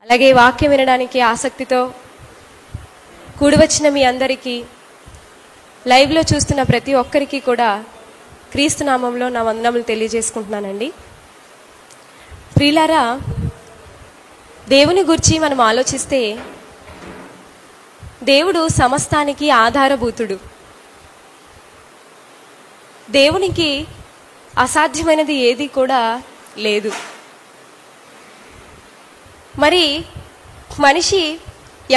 అలాగే వాక్యం వినడానికి ఆసక్తితో కూడి వచ్చిన మీ అందరికీ, లైవ్లో చూస్తున్న ప్రతి ఒక్కరికి కూడా క్రీస్తు నామంలో నా వందనములు తెలియజేసుకుంటున్నానండి. ప్రియులారా, దేవుని గురించి మనం ఆలోచిస్తే దేవుడు సమస్తానికి ఆధారభూతుడు. దేవునికి అసాధ్యమైనది ఏది కూడా లేదు. మరి మనిషి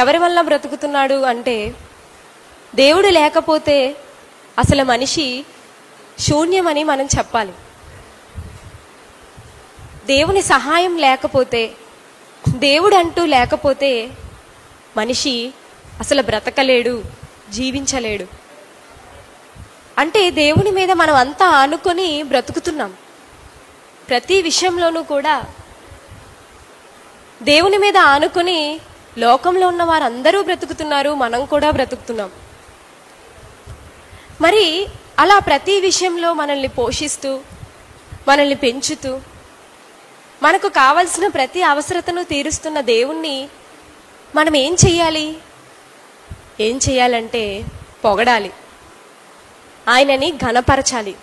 ఎవరి వల్ల బ్రతుకుతున్నాడు అంటే, దేవుడు లేకపోతే అసలు మనిషి శూన్యమని మనం చెప్పాలి. దేవుని సహాయం లేకపోతే, దేవుడు అంటూ లేకపోతే మనిషి అసలు బ్రతకలేడు, జీవించలేడు. అంటే దేవుని మీద మనం అంతా ఆనుకొని బ్రతుకుతున్నాం. ప్రతి విషయంలోనూ కూడా దేవుని మీద ఆనుకొని లోకంలో ఉన్న వారందరూ బ్రతుకుతున్నారు, మనం కూడా బ్రతుకుతున్నాం. మరి అలా ప్రతి విషయంలో మనల్ని పోషిస్తూ, మనల్ని పెంచుతూ, మనకు కావలసిన ప్రతి అవసరతను తీరుస్తున్న దేవుణ్ణి మనం ఏం చెయ్యాలి? ఏం చెయ్యాలంటే పొగడాలి, ఆయనని ఘనపరచాలి,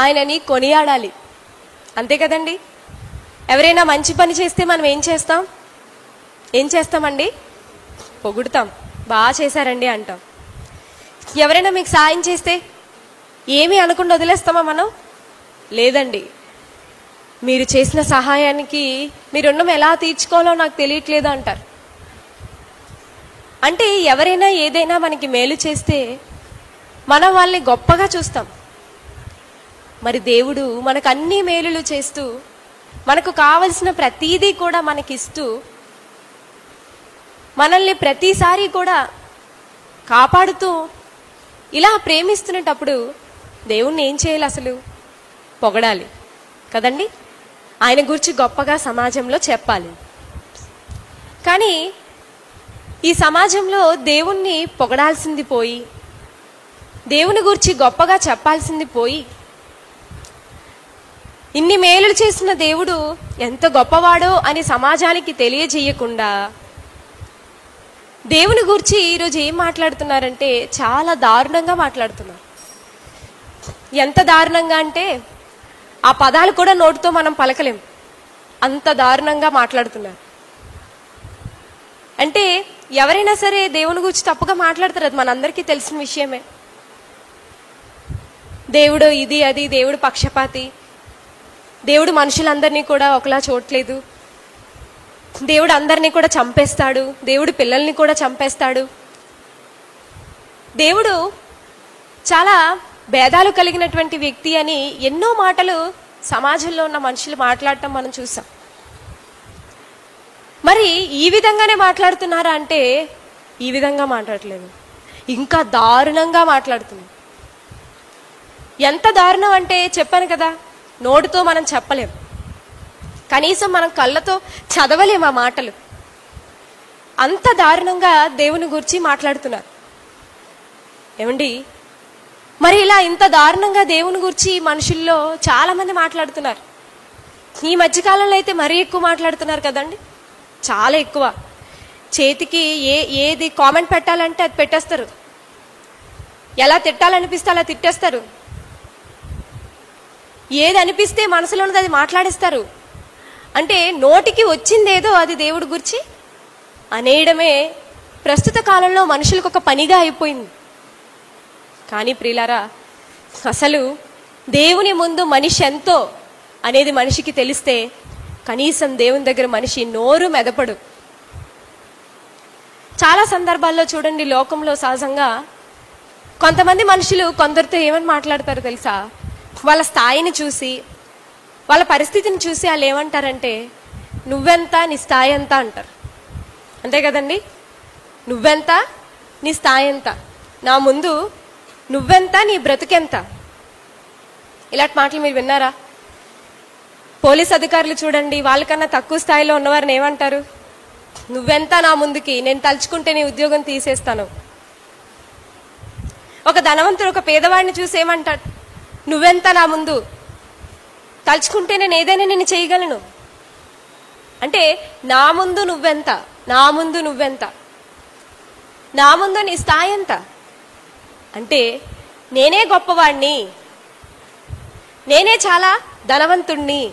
ఆయనని కొనియాడాలి. అంతే కదండి. ఎవరైనా మంచి పని చేస్తే మనం ఏం చేస్తామండి? పొగుడుతాం, బాగా చేశారండి అంటాం. ఎవరైనా మీకు సాయం చేస్తే ఏమీ అనకుండా వదిలేస్తామా మనం? లేదండి. మీరు చేసిన సహాయానికి మీ రుణం ఎలా తీర్చుకోవాలో నాకు తెలియట్లేదు అంటారు. అంటే ఎవరైనా ఏదైనా మనకి మేలు చేస్తే మనం వాళ్ళని గొప్పగా చూస్తాం. మరి దేవుడు మనకు అన్ని మేలులు చేస్తూ, మనకు కావలసిన ప్రతీదీ కూడా మనకిస్తూ, మనల్ని ప్రతిసారి కూడా కాపాడుతూ ఇలా ప్రేమిస్తున్నప్పుడు దేవుణ్ణి ఏం చేయాలి? అసలు పొగడాలి కదండి. ఆయన గురించి గొప్పగా సమాజంలో చెప్పాలి. కానీ ఈ సమాజంలో దేవుణ్ణి పొగడాల్సింది పోయి, దేవుని గురించి గొప్పగా చెప్పాల్సింది పోయి, ఇన్ని మేలులు చేసిన దేవుడు ఎంత గొప్పవాడో అని సమాజానికి తెలియజేయకుండా దేవుని గురించి ఈరోజు ఏం మాట్లాడుతున్నారంటే చాలా దారుణంగా మాట్లాడుతున్నారు. ఎంత దారుణంగా అంటే ఆ పదాలు కూడా నోటితో మనం పలకలేం, అంత దారుణంగా మాట్లాడుతున్నారు. అంటే ఎవరైనా సరే దేవుని గురించి తప్పుగా మాట్లాడతారు, అది మనందరికీ తెలిసిన విషయమే. దేవుడు ఇది అది, దేవుడు పక్షపాతి, దేవుడు మనుషులందరినీ కూడా ఒకలా చూడట్లేదు, దేవుడు అందరినీ కూడా చంపేస్తాడు, దేవుడు పిల్లల్ని కూడా చంపేస్తాడు, దేవుడు చాలా భేదాలు కలిగినటువంటి వ్యక్తి అని ఎన్నో మాటలు సమాజంలో ఉన్న మనుషులు మాట్లాడటం మనం చూసాం. మరి ఈ విధంగానే మాట్లాడుతున్నారా అంటే ఈ విధంగా మాట్లాడట్లేదు, ఇంకా దారుణంగా మాట్లాడుతున్నారు. ఎంత దారుణం అంటే చెప్పాను కదా, నోటితో మనం చెప్పలేం, కనీసం మనం కళ్ళతో చదవలేం ఆ మాటలు. అంత దారుణంగా దేవుని గురించి మాట్లాడుతున్నారు. ఏమండి, మరి ఇలా ఇంత దారుణంగా దేవుని గురించి మనుషుల్లో చాలా మంది మాట్లాడుతున్నారు. ఈ మధ్యకాలంలో అయితే మరీ ఎక్కువ మాట్లాడుతున్నారు కదండి, చాలా ఎక్కువ. చేతికి ఏది కామెంట్ పెట్టాలంటే అది పెట్టేస్తారు, ఎలా తిట్టాలనిపిస్తే అలా తిట్టేస్తారు, ఏది అనిపిస్తే మనసులో ఉన్నది అది మాట్లాడేస్తారు. అంటే నోటికి వచ్చిందేదో అది దేవుడి గురించి అనేయడమే ప్రస్తుత కాలంలో మనుషులకు ఒక పనిగా అయిపోయింది. కానీ ప్రియులారా, అసలు దేవుని ముందు మనిషి ఎంతో అనేది మనిషికి తెలిస్తే కనీసం దేవుని దగ్గర మనిషి నోరు మెదపడు. చాలా సందర్భాల్లో చూడండి, లోకంలో సహజంగా కొంతమంది మనుషులు కొందరితో ఏమని మాట్లాడతారు తెలుసా? వాళ్ళ స్థాయిని చూసి, వాళ్ళ పరిస్థితిని చూసి వాళ్ళు ఏమంటారంటే, నువ్వెంత, నీ స్థాయి ఎంత అంటారు. అంతే కదండి. నువ్వెంత, నీ స్థాయి ఎంత, నా ముందు నువ్వెంత, నీ బ్రతుకెంత. ఇలాంటి మాటలు మీరు విన్నారా? పోలీస్ అధికారులు చూడండి, వాళ్ళకన్నా తక్కువ స్థాయిలో ఉన్నవారిని ఏమంటారు? నువ్వెంత నా ముందుకి, నేను తలుచుకుంటే నీ ఉద్యోగం తీసేస్తాను. ఒక ధనవంతుడు ఒక పేదవాడిని చూసి ఏమంటాడు? నువ్వెంత నా ముందు, తలుచుకుంటే నేను ఏదైనా నేను చేయగలను. అంటే నా ముందు నువ్వెంత, నా ముందు నువ్వెంత, నా ముందు నీ స్థాయి ఎంత, అంటే నేనే గొప్పవాణ్ణి, నేనే చాలా ధనవంతుణ్ణి,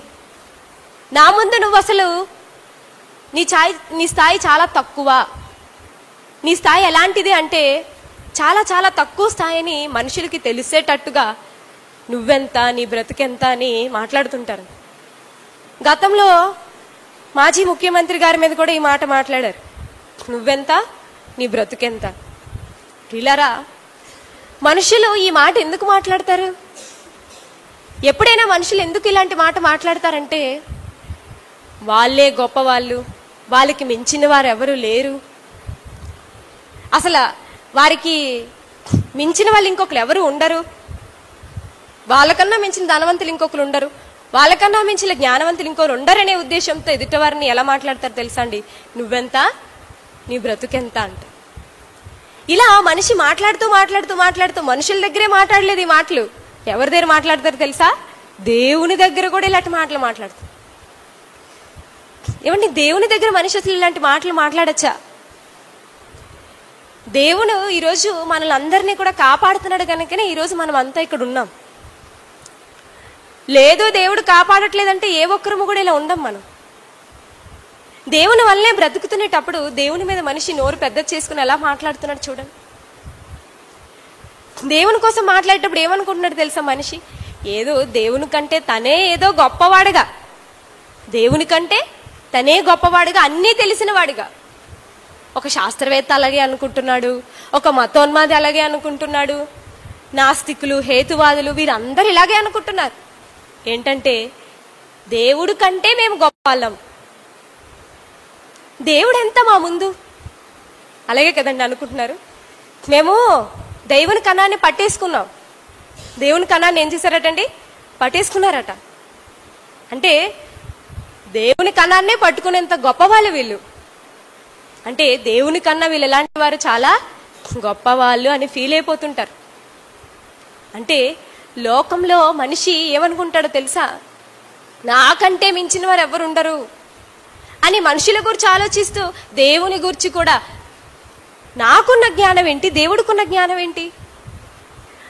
నా ముందు నువ్వు అసలు నీ స్థాయి చాలా తక్కువ, నీ స్థాయి ఎలాంటిది అంటే చాలా చాలా తక్కువ స్థాయిని మనుషులకి తెలిసేటట్టుగా నువ్వెంత, నీ బ్రతుకెంత అని మాట్లాడుతుంటారు. గతంలో మాజీ ముఖ్యమంత్రి గారి మీద కూడా ఈ మాట మాట్లాడారు, నువ్వెంత, నీ బ్రతుకెంత. ప్రియులారా, మనుషులు ఈ మాట ఎందుకు మాట్లాడతారు? ఎప్పుడైనా మనుషులు ఎందుకు ఇలాంటి మాట మాట్లాడతారంటే వాళ్ళే గొప్పవాళ్ళు, వాళ్ళకి మించిన వారు ఎవరు లేరు, అసలు వారికి మించిన వాళ్ళు ఇంకొకరు ఎవరు ఉండరు, వాళ్ళకన్నా మించిన ధనవంతులు ఇంకొకరు ఉండరు, వాళ్ళకన్నా మించిన జ్ఞానవంతులు ఇంకొకరు ఉండరనే ఉద్దేశంతో ఎదుటివారిని ఎలా మాట్లాడతారు తెలుసా అండి? నువ్వెంత, నీ బ్రతుకెంత అంట. ఇలా మనిషి మాట్లాడుతూ మాట్లాడుతూ మాట్లాడుతూ మనుషుల దగ్గరే మాట్లాడలేదు ఈ మాటలు. ఎవరి దగ్గర మాట్లాడతారు తెలుసా? దేవుని దగ్గర కూడా ఇలాంటి మాటలు మాట్లాడతారు. ఏమండి, దేవుని దగ్గర మనిషి అసలు ఇలాంటి మాటలు మాట్లాడచ్చా? దేవుడు ఈరోజు మనల్ని అందరినీ కూడా కాపాడుతున్నాడు కనుకనే ఈరోజు మనం అంతా ఇక్కడ ఉన్నాం. లేదు దేవుడు కాపాడట్లేదంటే ఏ ఒక్కరము కూడా ఇలా ఉండం. మనం దేవుని వల్లనే బ్రతుకుతునేటప్పుడు దేవుని మీద మనిషి నోరు పెద్ద చేసుకుని ఎలా మాట్లాడుతున్నాడు చూడండి. దేవుని కోసం మాట్లాడేటప్పుడు ఏమనుకుంటున్నాడు తెలుసా మనిషి? ఏదో దేవుని కంటే తనే ఏదో గొప్పవాడుగా, దేవుని కంటే తనే గొప్పవాడుగా, అన్నీ తెలిసిన వాడిగా. ఒక శాస్త్రవేత్త అలాగే అనుకుంటున్నాడు, ఒక మతోన్మాది అలాగే అనుకుంటున్నాడు, నాస్తికులు, హేతువాదులు వీరందరూ ఇలాగే అనుకుంటున్నారు. ఏంటంటే దేవుడు కంటే మేము గొప్ప వాళ్ళం, దేవుడు ఎంత మా ముందు, అలాగే కదండి అనుకుంటున్నారు. మేము దేవుని కణాన్ని పట్టేసుకున్నాం. దేవుని కణాన్ని ఏం చేశారటండి? పట్టేసుకున్నారట. అంటే దేవుని కణాన్నే పట్టుకునేంత గొప్ప వాళ్ళు వీళ్ళు. అంటే దేవుని కన్నా వీళ్ళు ఎలాంటి వారు? చాలా గొప్పవాళ్ళు అని ఫీల్ అయిపోతుంటారు. అంటే లోకంలో మనిషి ఏమనుకుంటాడో తెలుసా? నాకంటే మించిన వారు ఎవరు ఉండరు అని మనుషుల గురించి ఆలోచిస్తూ దేవుని గురించి కూడా నాకున్న జ్ఞానం ఏంటి, దేవుడికున్న జ్ఞానం ఏంటి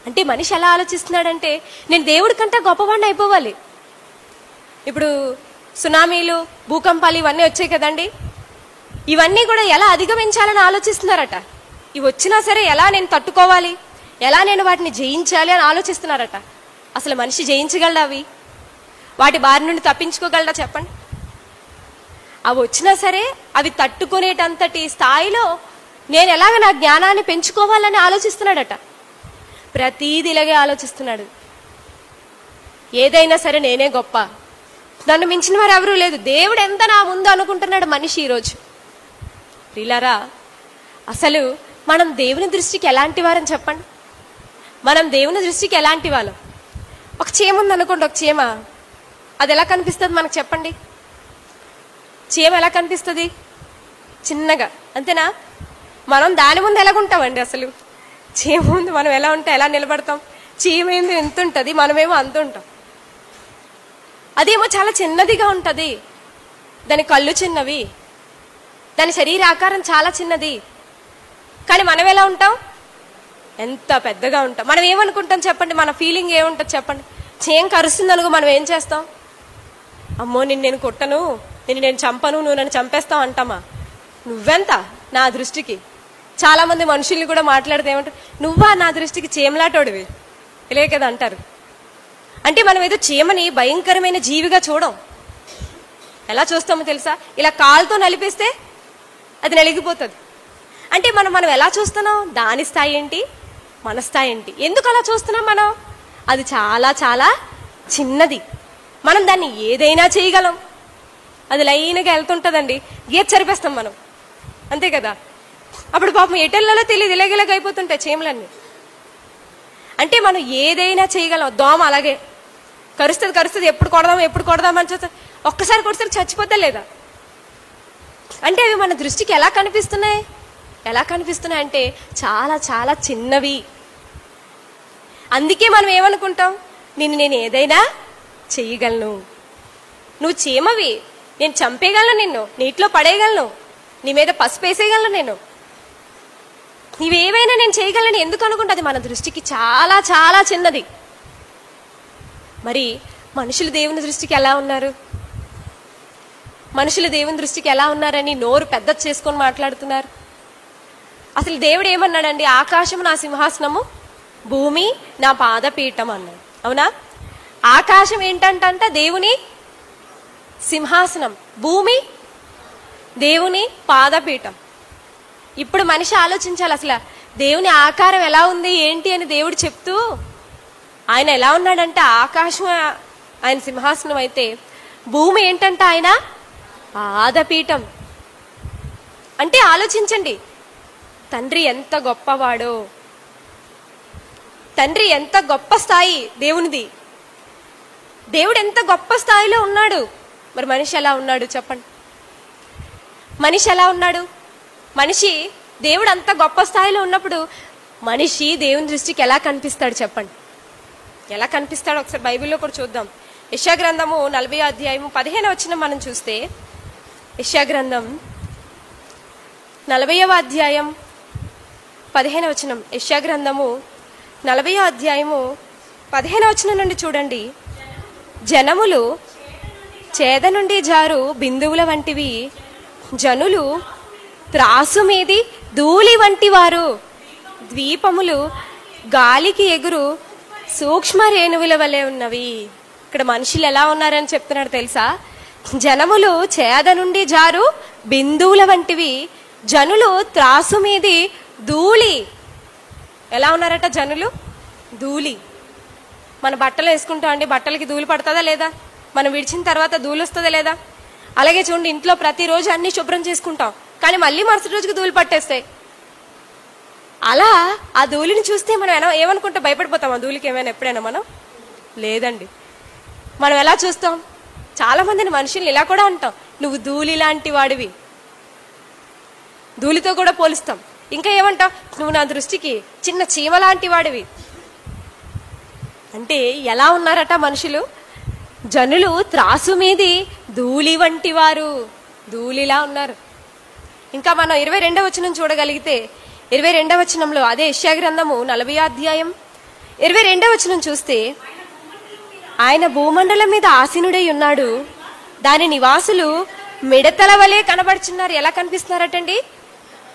అంటే మనిషి ఎలా ఆలోచిస్తున్నాడంటే నేను దేవుడి కంటే గొప్పవాడిని అయిపోవాలి. ఇప్పుడు సునామీలు, భూకంపాలు ఇవన్నీ వచ్చాయి కదండి, ఇవన్నీ కూడా ఎలా అధిగమించాలని ఆలోచిస్తున్నారట. ఇవి వచ్చినా సరే ఎలా నేను తట్టుకోవాలి, ఎలా నేను వాటిని జయించాలి అని ఆలోచిస్తున్నారట. అసలు మనిషి జయించగలడా? అవి వాటి బారి నుండి తప్పించుకోగలడా చెప్పండి? అవి వచ్చినా సరే అవి తట్టుకునేటంతటి స్థాయిలో నేను ఎలాగ నా జ్ఞానాన్ని పెంచుకోవాలని ఆలోచిస్తున్నాడట. ప్రతీది ఇలాగే ఆలోచిస్తున్నాడు. ఏదైనా సరే నేనే గొప్ప, నన్ను మించిన వారు ఎవరూ లేదు, దేవుడు ఎంత నా ముందు అనుకుంటున్నాడు మనిషి ఈరోజు. ప్రియులారా, అసలు మనం దేవుని దృష్టికి ఎలాంటి వారని చెప్పండి? మనం దేవుని దృష్టికి ఎలాంటి వాళ్ళం? ఒక చీమ ఉంది అనుకోండి, ఒక చీమ, అది ఎలా కనిపిస్తుంది మనకు చెప్పండి? చీమ ఎలా కనిపిస్తుంది? చిన్నగా, అంతేనా? మనం దాని ముందు ఎలాగుంటామండి? అసలు చీమ ముందు మనం ఎలా ఉంటాం, ఎలా నిలబడతాం? చీమ ఏంది ఎంత ఉంటుంది, మనమేమో అంత ఉంటాం. అదేమో చాలా చిన్నదిగా ఉంటుంది, దాని కళ్ళు చిన్నవి, దాని శరీర ఆకారం చాలా చిన్నది. కానీ మనం ఎలా ఉంటాం? ఎంత పెద్దగా ఉంటాం. మనం ఏమనుకుంటాం చెప్పండి? మన ఫీలింగ్ ఏముంటుంది చెప్పండి? చీమ కరుస్తుంది అనుకో, మనం ఏం చేస్తాం? అమ్మో నిన్ను నేను కొట్టను, నిన్ను నేను చంపను, నువ్వు నన్ను చంపేస్తావు అంటామా? నువ్వెంత నా దృష్టికి? చాలా మంది మనుషుల్ని కూడా మాట్లాడితే ఏమంటారు? నువ్వా నా దృష్టికి చీమలాటోడివి, ఇలే కదా అంటారు. అంటే మనం ఏదో చీమని భయంకరమైన జీవిగా చూడం. ఎలా చూస్తామో తెలుసా? ఇలా కాలుతో నలిపేస్తే అది నలిగిపోతుంది. అంటే మనం ఎలా చూస్తున్నాం? దాని స్థాయి ఏంటి, మన స్థాయి ఏంటి? ఎందుకు అలా చూస్తున్నాం మనం? అది చాలా చాలా చిన్నది, మనం దాన్ని ఏదైనా చేయగలం. అది లైన్గా వెళ్తుంటుందండి, గీత చరిపేస్తాం మనం, అంతే కదా? అప్పుడు పాపం ఎటెల్లలో తెలియదు, ఇలాగ అయిపోతుంటాయి చీమలన్నీ. అంటే మనం ఏదైనా చేయగలం. దోమ అలాగే కరుస్తుంది, ఎప్పుడు కొడదామని చూస్తే ఒక్కసారి కొడితే చచ్చిపోతా లేదా? అంటే అవి మన దృష్టికి ఎలా కనిపిస్తున్నాయి? అంటే చాలా చాలా చిన్నవి. అందుకే మనం ఏమనుకుంటాం? నేను ఏదైనా చెయ్యగలను. నువ్వు చీమవి, నేను చంపేయగలను, నిన్ను నీటిలో పడేయగలను, నీ మీద పసుపు వేసేయగలను, నేను నీవేవైనా నేను చేయగలను ఎందుకు అనుకుంటే అది మన దృష్టికి చాలా చాలా చిన్నది. మరి మనుషులు దేవుని దృష్టికి ఎలా ఉన్నారు? మనుషులు దేవుని దృష్టికి ఎలా ఉన్నారని నోరు పెద్ద చేసుకొని మాట్లాడుతున్నారు. అసలు దేవుడు ఏమన్నాడండి? ఆకాశం నా సింహాసనము, భూమి నా పాదపీఠం అన్నాడు. అవునా? ఆకాశం ఏంటంట దేవుని సింహాసనం, భూమి దేవుని పాదపీఠం. ఇప్పుడు మనిషి ఆలోచించాలి, అసలు దేవుని ఆకారం ఎలా ఉంది ఏంటి అని దేవుడు చెప్తూ ఆయన ఎలా ఉన్నాడంటే ఆకాశం ఆయన సింహాసనం అయితే భూమి ఏంటంట ఆయన పాదపీఠం. అంటే ఆలోచించండి, తండ్రి ఎంత గొప్పవాడో, తండ్రి ఎంత గొప్ప స్థాయి దేవునిది, దేవుడు ఎంత గొప్ప స్థాయిలో ఉన్నాడు. మరి మనిషి ఎలా ఉన్నాడు చెప్పండి? మనిషి ఎలా ఉన్నాడు? మనిషి దేవుడు అంత గొప్ప స్థాయిలో ఉన్నప్పుడు మనిషి దేవుని దృష్టికి ఎలా కనిపిస్తాడు చెప్పండి? ఎలా కనిపిస్తాడు ఒకసారి బైబిల్లో కూడా చూద్దాం. యెషయా గ్రంథము 40వ అధ్యాయము 15వ వచనం మనం చూస్తే, యెషయా గ్రంథం 40వ అధ్యాయం 15వ వచనం, యెషయా గ్రంథము 40వ అధ్యాయము 15వ వచనం నుండి చూడండి. జనములు చేద నుండి జారు బిందువుల వంటివి, జనులు త్రాసు మీది ధూళి వంటి వారు, ద్వీపములు గాలికి ఎగురు సూక్ష్మ రేణువుల వలె ఉన్నవి. ఇక్కడ మనుషులు ఎలా ఉన్నారని చెప్తున్నాడు తెలుసా? జనములు చేద నుండి జారు బిందువుల వంటివి, జనులు త్రాసు మీది ధూళి. ఎలా ఉన్నారట జనులు? ధూళి. మన బట్టలు వేసుకుంటాం అండి, బట్టలకి ధూళి పడుతుందా లేదా? మనం విడిచిన తర్వాత ధూళి వస్తుందా లేదా? అలాగే చూడండి, ఇంట్లో ప్రతిరోజు అన్ని శుభ్రం చేసుకుంటాం, కానీ మళ్ళీ మరుసటి రోజుకి ధూళి పట్టేస్తాయి. అలా ఆ ధూళిని చూస్తే మనం ఏమనుకుంటాం? భయపడిపోతాం ఆ ధూళికి ఏమైనా ఎప్పుడైనా మనం? లేదండి. మనం ఎలా చూస్తాం? చాలా మందిని మనుషుల్ని ఇలా కూడా అంటాం, నువ్వు ధూళి లాంటి వాడివి, ధూళితో కూడా పోలుస్తాం. ఇంకా ఏమంటాం? నువ్వు నా దృష్టికి చిన్న చీమ లాంటి వాడివి. అంటే ఎలా ఉన్నారట మనుషులు? జనులు త్రాసు మీది ధూళి వంటి వారు, ధూళిలా ఉన్నారు. ఇంకా మనం 22వ వచనం చూడగలిగితే, 22వ వచనంలో అదే యెషయా గ్రంథము 40వ అధ్యాయం 22వ వచనం చూస్తే, ఆయన భూమండలం మీద ఆసీనుడై ఉన్నాడు, దాని నివాసులు మిడతల వలె కనబడుచున్నారు. ఎలా కనిపిస్తున్నారటండి?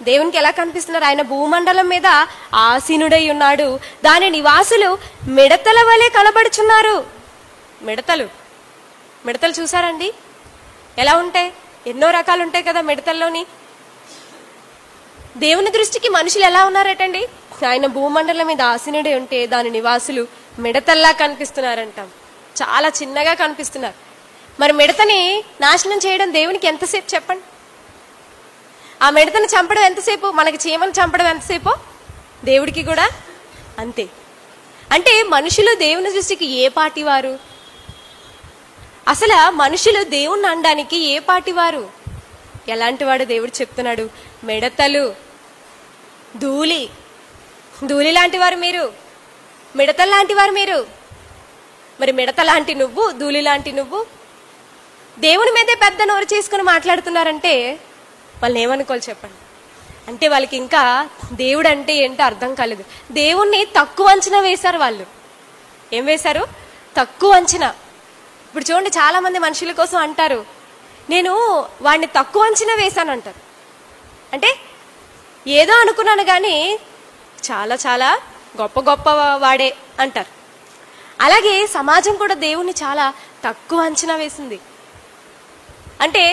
దేవునికి ఎలా కనిపిస్తున్నారు? ఆయన భూమండలం మీద ఆసీనుడై ఉన్నాడు, దాని నివాసులు మిడతల వలె కనబడుచున్నారు. మిడతలు చూసారండి ఎలా ఉంటాయి? ఎన్నో రకాలు ఉంటాయి కదా మిడతల్లోని. దేవుని దృష్టికి మనుషులు ఎలా ఉన్నారటండి? ఆయన భూమండలం మీద ఆసీనుడై ఉంటే దాని నివాసులు మిడతల్లా కనిపిస్తున్నారంటాం. చాలా చిన్నగా కనిపిస్తున్నారు. మరి మిడతని నాశనం చేయడం దేవునికి ఎంతసేపు చెప్పండి? ఆ మిడతని చంపడం ఎంతసేపు? మనకి చీమను చంపడం ఎంతసేపు? దేవుడికి కూడా అంతే. అంటే మనుషులు దేవుని దృష్టికి ఏ పాటి వారు? అసలు మనుషులు దేవుణ్ణి అనడానికి ఏ పాటి వారు? ఎలాంటి వాడు? దేవుడు చెప్తున్నాడు, మిడతలు, ధూళి. ధూళి లాంటి వారు మీరు, మిడతలు లాంటి వారు మీరు. మరి మిడత లాంటి నువ్వు, ధూళి లాంటి నువ్వు దేవుని మీదే పెద్ద నోరు చేసుకుని మాట్లాడుతున్నారంటే వాళ్ళని ఏమనుకోవాలి చెప్పండి? అంటే వాళ్ళకి ఇంకా దేవుడు అంటే ఏంటో అర్థం కాలేదు. దేవుణ్ణి తక్కువ అంచనా వేశారు వాళ్ళు. ఏం వేశారు? తక్కువ అంచనా. ఇప్పుడు చూడండి, చాలా మంది మనుషుల కోసం అంటారు, నేను వాడిని తక్కువ అంచనా వేశాను అంటారు. అంటే ఏదో అనుకున్నాను కానీ చాలా చాలా గొప్ప గొప్ప వాడే అంటారు. అలాగే సమాజం కూడా దేవుణ్ణి చాలా తక్కువ అంచనా వేసింది. అంటే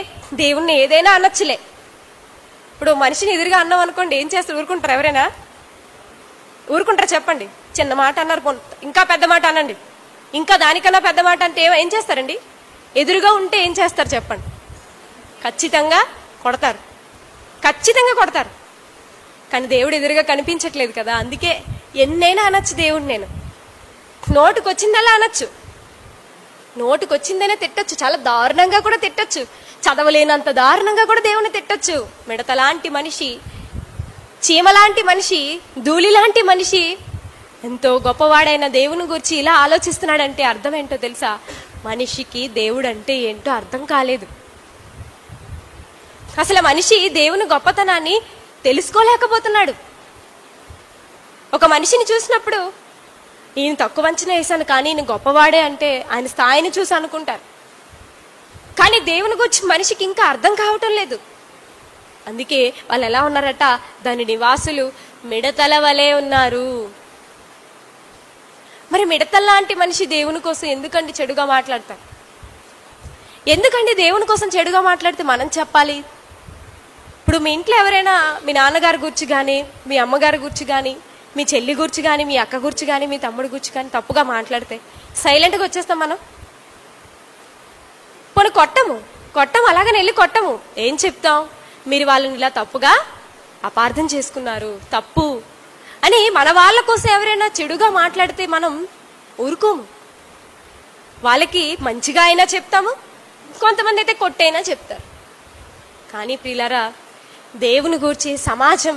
దేవుణ్ణి ఏదైనా అనొచ్చులే. ఇప్పుడు మనిషిని ఎదురుగా అన్నాం అనుకోండి, ఏం చేస్తారు? ఊరుకుంటారు? ఎవరైనా ఊరుకుంటారా చెప్పండి? చిన్న మాట అన్నారు, ఇంకా పెద్ద మాట అనండి, ఇంకా దానికన్నా పెద్ద మాట అంటే ఏం చేస్తారండి? ఎదురుగా ఉంటే ఏం చేస్తారు చెప్పండి? ఖచ్చితంగా కొడతారు, ఖచ్చితంగా కొడతారు. కానీ దేవుడు ఎదురుగా కనిపించట్లేదు కదా, అందుకే ఎన్నైనా అనొచ్చు దేవుడు. నేను నోటుకొచ్చిందలా అనొచ్చు, నోటుకొచ్చిందనే తిట్టొచ్చు, చాలా దారుణంగా కూడా తిట్టొచ్చు, చదవలేనంత దారుణంగా కూడా దేవుని తిట్టొచ్చు. మిడతలాంటి మనిషి, చీమలాంటి మనిషి, ధూళి లాంటి మనిషి ఎంతో గొప్పవాడైన దేవుని గురించి ఇలా ఆలోచిస్తున్నాడంటే అర్థం ఏంటో తెలుసా? మనిషికి దేవుడు అంటే ఏంటో అర్థం కాలేదు. అసలు మనిషి దేవుని గొప్పతనాన్ని తెలుసుకోలేకపోతున్నాడు. ఒక మనిషిని చూసినప్పుడు ఈయన తక్కువ అంచనా వేశాను కానీ ఈయన గొప్పవాడే అంటే ఆయన స్థాయిని చూసి అనుకుంటారు. కానీ దేవుని గురించి మనిషికి ఇంకా అర్థం కావటం లేదు. అందుకే వాళ్ళు ఎలా ఉన్నారట, దాని నివాసులు మిడతల వలె ఉన్నారు. మరి మిడతల లాంటి మనిషి దేవుని కోసం ఎందుకండి చెడుగా మాట్లాడతారు? ఎందుకండి దేవుని కోసం చెడుగా మాట్లాడితే మనం చెప్పాలి? ఇప్పుడు మీ ఇంట్లో ఎవరైనా మీ నాన్నగారి గురించి కానీ, మీ అమ్మగారి గురించి కానీ, మీ చెల్లి గురించి కానీ, మీ అక్క గురించి కానీ, మీ తమ్ముడి గురించి కానీ తప్పుగా మాట్లాడితే సైలెంట్గా వచ్చేస్తాం మనం. పోనీ కొట్టము అలాగని వెళ్ళి కొట్టము. ఏం చెప్తాం? మీరు వాళ్ళని ఇలా తప్పుగా అపార్థం చేసుకున్నారు, తప్పు అని. మన వాళ్ళ కోసం ఎవరైనా చెడుగా మాట్లాడితే మనం ఊరుకోము. వాళ్ళకి మంచిగా అయినా చెప్తాము, కొంతమంది అయితే కొట్టైనా చెప్తారు. కానీ ప్రియులారా, దేవుని గూర్చి సమాజం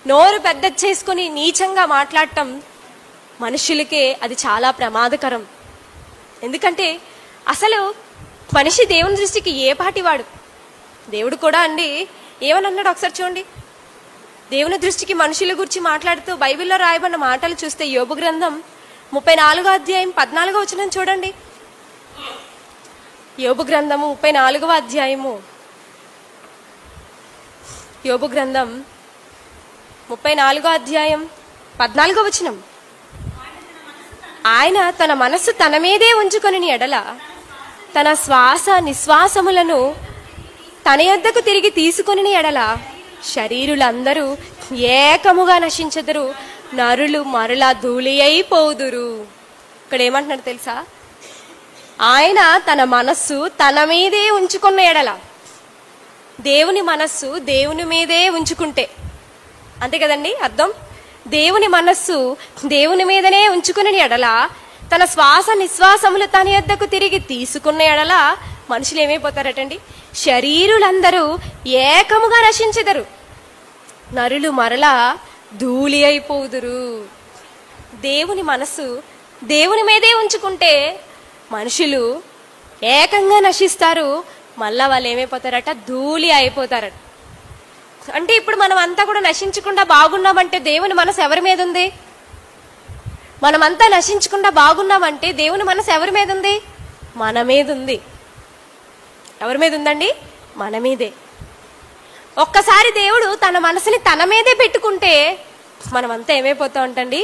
నోరు పెద్ద చేసుకుని నీచంగా మాట్లాడటం మనుషులకే అది చాలా ప్రమాదకరం. ఎందుకంటే అసలు మనిషి దేవుని దృష్టికి ఏ పాటివాడు? దేవుడు కూడా అండి ఏమని అన్నాడు ఒకసారి చూడండి. దేవుని దృష్టికి మనుషుల గురించి మాట్లాడుతూ బైబిల్లో రాయబడిన మాటలు చూస్తే యోబు గ్రంథం 34వ అధ్యాయం 14వ వచనం చూడండి. యోబు గ్రంథము 34వ అధ్యాయము, యోబు గ్రంథం 34వ అధ్యాయం 14వ వచనం. ఆయన తన మనస్సు తన మీదే ఉంచుకొని ఎడల తన శ్వాస నిశ్వాసములను తన యొద్దకు తిరిగి తీసుకొని ఎడల శరీరులందరూ ఏకముగా నశించెదరు, నరులు మరలా ధూళి అయిపోదురు. ఇక్కడ ఏమంటున్నాడు తెలుసా? ఆయన తన మనస్సు తన మీదే ఉంచుకున్న ఎడల, దేవుని మనస్సు దేవుని మీదే ఉంచుకుంటే, అంతే కదండి అర్థం. దేవుని మనస్సు దేవుని మీదనే ఉంచుకుని ఎడల తన శ్వాస నిశ్వాసములు తన యొద్దకు తిరిగి తీసుకున్న ఎడల మనుషులు ఏమైపోతారటండి? శరీరులందరూ ఏకముగా నశించెదరు, నరులు మరలా ధూళి అయిపోదురు. దేవుని మనస్సు దేవుని మీదే ఉంచుకుంటే మనుషులు ఏకంగా నశిస్తారు, మళ్ళా వాళ్ళు ఏమైపోతారట? ధూళి అయిపోతారట. అంటే ఇప్పుడు మనం అంతా కూడా నశించకుండా బాగున్నామంటే దేవుని మనసు ఎవరి మీద ఉంది? మనమంతా నశించకుండా బాగున్నామంటే దేవుని మనసు ఎవరి మీద ఉంది? మన మీద ఉంది. ఎవరి మీద ఉందండి? మన మీదే. ఒక్కసారి దేవుడు తన మనసుని తన మీదే పెట్టుకుంటే మనమంతా ఏమైపోతాం అంటండి?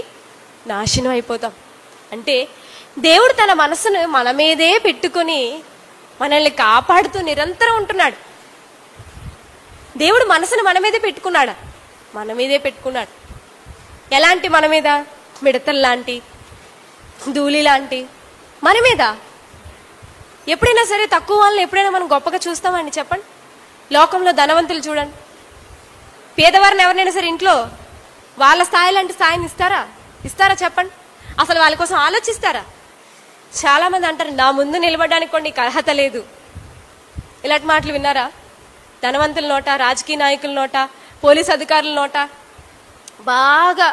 నాశనం అయిపోతాం. అంటే దేవుడు తన మనసును మన మీదే పెట్టుకుని మనల్ని కాపాడుతూ నిరంతరం ఉంటున్నాడు. దేవుడు మనసును మన మీదే పెట్టుకున్నాడా? మన మీదే పెట్టుకున్నాడు. ఎలాంటి మన మీద? మిడతల్లాంటి, ధూళి లాంటి మన మీద. ఎప్పుడైనా సరే తక్కువ వాళ్ళని ఎప్పుడైనా మనం గొప్పగా చూస్తామండి? చెప్పండి. లోకంలో ధనవంతులు చూడండి, పేదవారిని ఎవరినైనా సరే ఇంట్లో వాళ్ళ స్థాయి లాంటి స్థాయిని ఇస్తారా చెప్పండి? అసలు వాళ్ళ కోసం ఆలోచిస్తారా? చాలా మంది అంటారు, నా ముందు నిలబడడానికి కూడా నీకు అర్హత లేదు. ఇలాంటి మాటలు విన్నారా? ధనవంతుల నోట, రాజకీయ నాయకుల నోట, పోలీస్ అధికారుల నోట, బాగా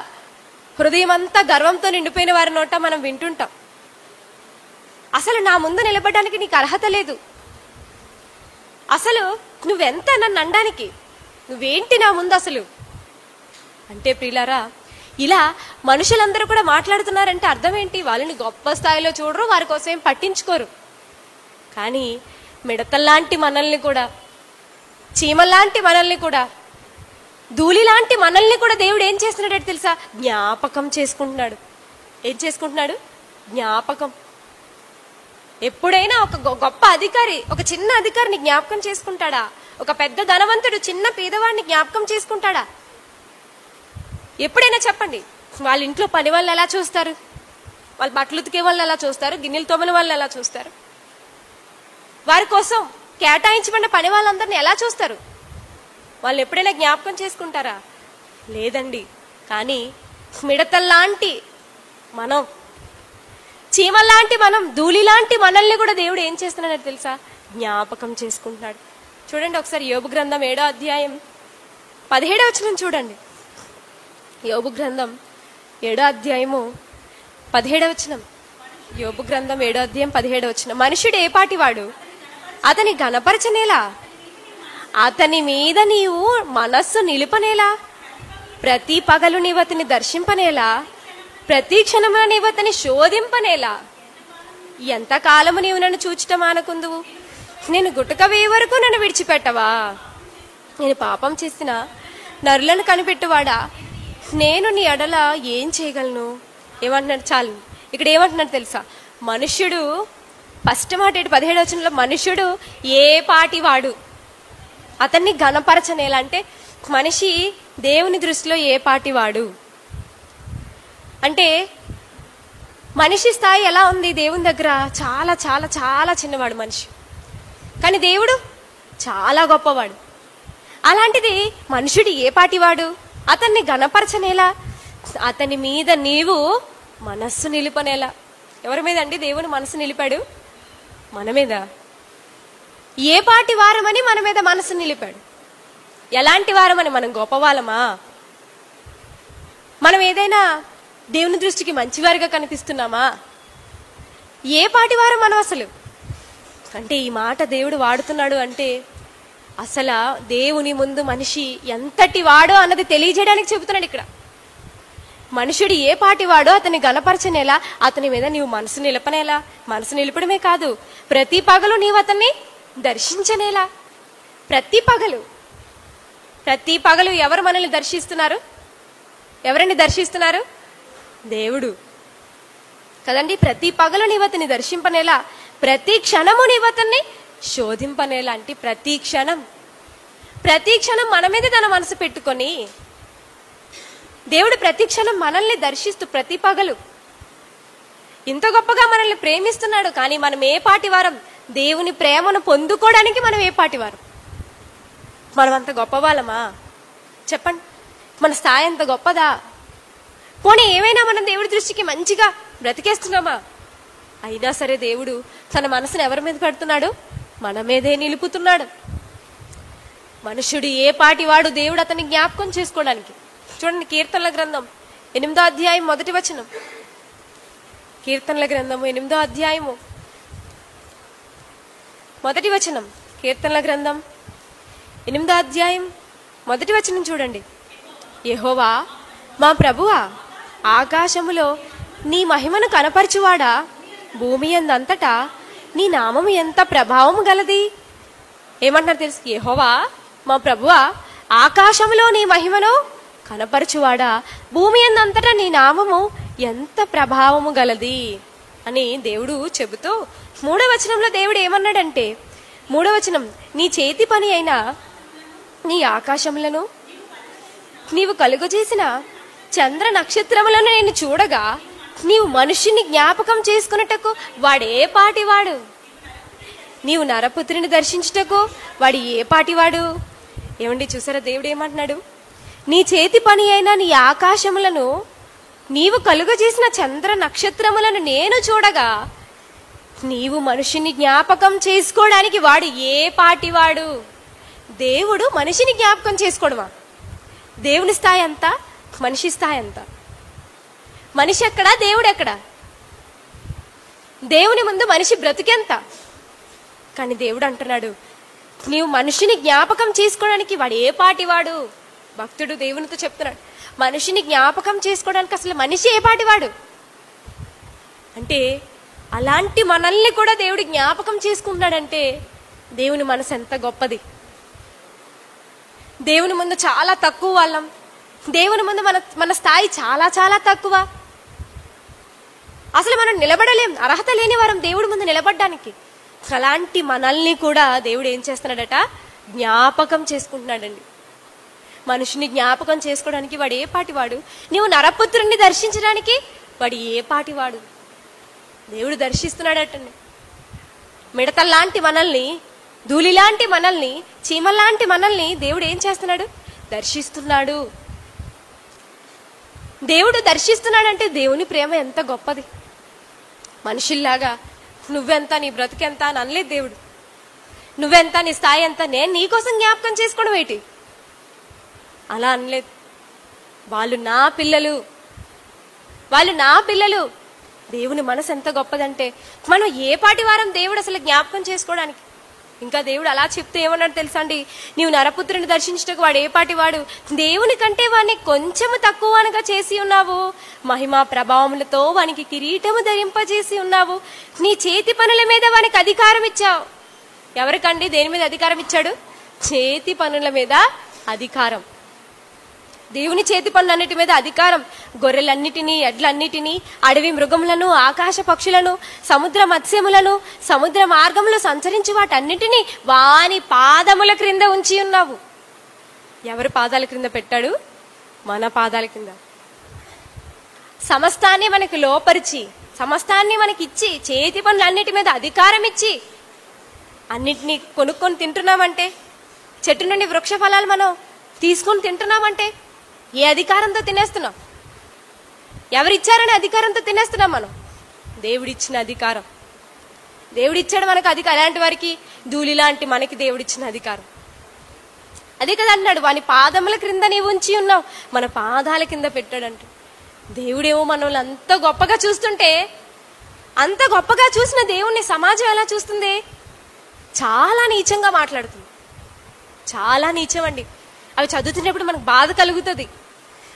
హృదయం అంతా గర్వంతో నిండిపోయిన వారి నోట మనం వింటుంటాం. అసలు నా ముందు నిలబడడానికి నీకు అర్హత లేదు, అసలు నువ్వెంత నన్ను అనడానికి, నువ్వేంటి నా ముందు అసలు అంటే. ప్రియులారా, ఇలా మనుషులందరూ కూడా మాట్లాడుతున్నారంటే అర్థం ఏంటి? వాళ్ళని గొప్ప స్థాయిలో చూడరు, వారి కోసం ఏం పట్టించుకోరు. కానీ మిడతల్లాంటి మనల్ని కూడా, చీమల్లాంటి మనల్ని కూడా, ధూళి లాంటి మనల్ని కూడా దేవుడు ఏం చేస్తున్నాడు తెలుసా? జ్ఞాపకం చేసుకుంటున్నాడు. ఏం చేసుకుంటున్నాడు? జ్ఞాపకం. ఎప్పుడైనా ఒక గొప్ప అధికారి ఒక చిన్న అధికారిని జ్ఞాపకం చేసుకుంటాడా? ఒక పెద్ద ధనవంతుడు చిన్న పేదవాడిని జ్ఞాపకం చేసుకుంటాడా? ఎప్పుడైనా చెప్పండి. వాళ్ళ ఇంట్లో పని వాళ్ళని ఎలా చూస్తారు? వాళ్ళ బట్టలు ఉతికే వాళ్ళని ఎలా చూస్తారు? గిన్నెలు తోమని వాళ్ళని ఎలా చూస్తారు? వారి కోసం కేటాయించబడిన పని వాళ్ళందరినీ ఎలా చూస్తారు? వాళ్ళు ఎప్పుడైనా జ్ఞాపకం చేసుకుంటారా? లేదండి. కానీ మిడతల్లాంటి మనం, చీమల్లాంటి మనం, ధూళిలాంటి మనల్ని కూడా దేవుడు ఏం చేస్తున్నాడు తెలుసా? జ్ఞాపకం చేసుకుంటున్నాడు. చూడండి ఒకసారి యోబు గ్రంథం 7వ అధ్యాయం 17వ వచనం చూడండి. యోబు గ్రంథం 7వ అధ్యాయము 17వ వచనం. యోబు గ్రంథం 7వ అధ్యాయం 17వ వచనం. మనుషుడు ఏ పాటివాడు? అతని గణపరచనేలా? అతని మీద నీవు మనస్సు నిలుపనేలా, ప్రతి పగలు నీవు అతని దర్శింపనేలా, ప్రతి క్షణమున నీవు అతని శోధింపనేలా. ఎంతకాలము నీవు నన్ను చూచటం మానకుందువు? నేను గుటక వేయ వరకు నన్ను విడిచిపెట్టవా? నేను పాపం చేసిన నరులను కనిపెట్టువాడా, నేను నీ ఎడల ఏం చేయగలను? ఏమంటున్నాడు? చాలు. ఇక్కడ ఏమంటున్నాడు తెలుసా? మనుష్యుడు ఫస్ట్ మాట 17వ వచనంలో, మనుష్యుడు ఏ పాటి వాడు అతన్ని ఘనపరచనేలా అంటే, మనిషి దేవుని దృష్టిలో ఏ పాటి వాడు అంటే, మనిషి స్థాయి ఎలా ఉంది దేవుని దగ్గర? చాలా చాలా చాలా చిన్నవాడు మనిషి, కానీ దేవుడు చాలా గొప్పవాడు. అలాంటిది మనుషుడు ఏ పాటివాడు? అతన్ని ఘనపరచనేలా, అతని మీద నీవు మనస్సు నిలుపనేలా. ఎవరి మీద అండి దేవుని మనసు నిలిపాడు? మన మీద. ఏ పాటి వారమని మన మీద మనసు నిలిపాడు? ఎలాంటి వారమని? మనం గొప్పవాళ్ళమా? మనం ఏదైనా దేవుని దృష్టికి మంచివారిగా కనిపిస్తున్నామా? ఏ పాటి వారం మనం అసలు? అంటే ఈ మాట దేవుడు వాడుతున్నాడు అంటే, అసలు దేవుని ముందు మనిషి ఎంతటి వాడో అన్నది తెలియజేయడానికి చెబుతున్నాడు ఇక్కడ. మనుషుడు ఏ పాటి వాడో అతన్ని గణపరచనేలా, అతని మీద నీవు మనసు నిలపనేలా. మనసు నిలపడమే కాదు, ప్రతి పగలు నీవు అతన్ని దర్శించనేలా. ప్రతి పగలు ఎవరు మనల్ని దర్శిస్తున్నారు? ఎవరిని దర్శిస్తున్నారు? దేవుడు కదండి. ప్రతి పగలు నీవు అతన్ని దర్శింపనేలా, ప్రతి క్షణము నీవు అతన్ని శోధింపనేలా. అంటే ప్రతి క్షణం మన మీద తన మనసు పెట్టుకొని దేవుడు ప్రతి క్షణం మనల్ని దర్శిస్తూ ప్రతి పగలు ఇంత గొప్పగా మనల్ని ప్రేమిస్తున్నాడు. కానీ మనం ఏ పాటి వారం? దేవుని ప్రేమను పొందుకోవడానికి మనం ఏ పాటి వారం? మనం అంత గొప్పవాళ్ళమా? చెప్పండి. మన స్థాయి అంత గొప్పదా? పోనీ ఏమైనా మనం దేవుడి దృష్టికి మంచిగా బ్రతికేస్తున్నామా? అయినా సరే దేవుడు తన మనసును ఎవరి మీద పెడుతున్నాడు? మన మీదే నిలుపుతున్నాడు. మనుషుడు ఏ పాటి వాడు? దేవుడు అతన్ని జ్ఞాపకం చేసుకోవడానికి. చూడండి, కీర్తనల గ్రంథం 8వ అధ్యాయం 1వ వచనం. కీర్తనల గ్రంథము 8వ అధ్యాయము 1వ వచనం. కీర్తనల గ్రంథం 8వ అధ్యాయం 1వ వచనం చూడండి. యెహోవా మా ప్రభువా, ఆకాశములో నీ మహిమను కనపరచువాడా, భూమి యందంతటా నీ నామము ఎంత ప్రభావము గలది. ఏమంటున్నారు తెలుసు? యెహోవా మా ప్రభువా, ఆకాశములో నీ మహిమను కనపరచువాడా, భూమి యందంతటా నీ నామము ఎంత ప్రభావము గలది అని దేవుడు చెబుతూ 3వ వచనంలో దేవుడు ఏమన్నాడంటే, 3వ వచనం, నీ చేతి పని అయిన నీ ఆకాశములను నీవు కలుగజేసిన చంద్ర నక్షత్రములను నేను చూడగా, నీవు మనుష్యుని జ్ఞాపకం చేసుకున్నటకు వాడే పాటివాడు, నీవు నరపుత్రుని దర్శించుటకు వాడు ఏ పాటివాడు. ఏమండి, చూసారా దేవుడు ఏమంటున్నాడు? నీ చేతి పని అయిన నీ ఆకాశములను నీవు కలుగజేసిన చంద్ర నక్షత్రములను నేను చూడగా, నీవు మనుషుని జ్ఞాపకం చేసుకోవడానికి వాడు ఏ పాటివాడు. దేవుడు మనిషిని జ్ఞాపకం చేసుకోవడమా? దేవుని స్థాయి ఎంత, మనిషి స్థాయి ఎంత? మనిషి ఎక్కడా, దేవుడు ఎక్కడా? దేవుని ముందు మనిషి బ్రతికెంత? కానీ దేవుడు అంటున్నాడు, నీవు మనిషిని జ్ఞాపకం చేసుకోవడానికి వాడు ఏ పాటివాడు. భక్తుడు దేవునితో చెప్తున్నాడు, మనిషిని జ్ఞాపకం చేసుకోవడానికి అసలు మనిషి ఏ పాటివాడు అంటే, అలాంటి మనల్ని కూడా దేవుడు జ్ఞాపకం చేసుకుంటున్నాడంటే దేవుని మనసు ఎంత గొప్పది. దేవుని ముందు చాలా తక్కువ వాళ్ళం. దేవుని ముందు మన స్థాయి చాలా చాలా తక్కువ. అసలు మనం నిలబడలేం, అర్హత లేని వారం దేవుడి ముందు నిలబడడానికి. అలాంటి మనల్ని కూడా దేవుడు ఏం చేస్తున్నాడట? జ్ఞాపకం చేసుకుంటున్నాడండి. మనుషుని జ్ఞాపకం చేసుకోవడానికి వాడు ఏ పాటివాడు? నీవు నరపుత్రుని దర్శించడానికి వాడు ఏ పాటివాడు? దేవుడు దర్శిస్తున్నాడటండి. మిడతల్లాంటి మనల్ని, ధూళిలాంటి మనల్ని, చీమల్లాంటి మనల్ని దేవుడు ఏం చేస్తున్నాడు? దర్శిస్తున్నాడు. దేవుడు దర్శిస్తున్నాడంటే దేవుని ప్రేమ ఎంత గొప్పది. మనుషుల్లాగా నువ్వెంత, నీ బ్రతుకెంత అని అనలేదు దేవుడు. నువ్వెంత, నీ స్థాయి ఎంత, నేను నీకోసం జ్ఞాపకం చేసుకోవడం ఏంటి అలా అనలేదు. వాళ్ళు నా పిల్లలు. దేవుని మనసు ఎంత గొప్పదంటే, మనం ఏ పాటి వారం దేవుడు అసలు జ్ఞాపకం చేసుకోవడానికి ఇంకా దేవుడు అలా చెప్తే ఏమన్నాడు తెలుసా అండి, నీవు నరపుత్రుని దర్శించటకు వాడు ఏ పాటి వాడు, దేవుని కంటే వాడిని కొంచెము తక్కువగా చేసి ఉన్నావు, మహిమా ప్రభావములతో వానికి కిరీటము ధరింపజేసి ఉన్నావు, నీ చేతి పనుల మీద వానికి అధికారం ఇచ్చావు. ఎవరికండి దేని మీద అధికారం ఇచ్చాడు? చేతి పనుల మీద అధికారం. దేవుని చేతి పనులన్నిటి మీద అధికారం. గొర్రెలన్నిటినీ, ఎడ్లన్నిటినీ, అడవి మృగములను, ఆకాశ పక్షులను, సముద్ర మత్స్యములను, సముద్ర మార్గంలో సంచరించి వాటన్నిటినీ వాని పాదముల క్రింద ఉంచి ఉన్నావు. ఎవరి పాదాల క్రింద పెట్టాడు? మన పాదాల కింద. సమస్తాన్ని మనకు లోపరిచి, సమస్తాన్ని మనకిచ్చి, చేతి పనులన్నిటి మీద అధికారం ఇచ్చి, అన్నిటినీ కొనుక్కొని తింటున్నామంటే, చెట్టు నుండి వృక్ష ఫలాలు మనం తీసుకొని తింటున్నామంటే ఏ అధికారంతో తినేస్తున్నాం? ఎవరిచ్చారనే అధికారంతో తినేస్తున్నాం మనం. దేవుడిచ్చిన అధికారం. దేవుడిచ్చాడు మనకు అధికారం. అలాంటి వారికి, ధూళి లాంటి మనకి దేవుడిచ్చిన అధికారం. అదే కదా అన్నాడు, వాని పాదముల క్రింద నీవు ఉంచి ఉన్నావు, మన పాదాల కింద పెట్టాడంట. దేవుడేమో మనల్ని అంత గొప్పగా చూస్తుంటే, అంత గొప్పగా చూసిన దేవుణ్ణి సమాజం ఎలా చూస్తుంది? చాలా నీచంగా మాట్లాడుతుంది. చాలా నీచం అండి. అవి చదువుతున్నప్పుడు మనకు బాధ కలుగుతుంది.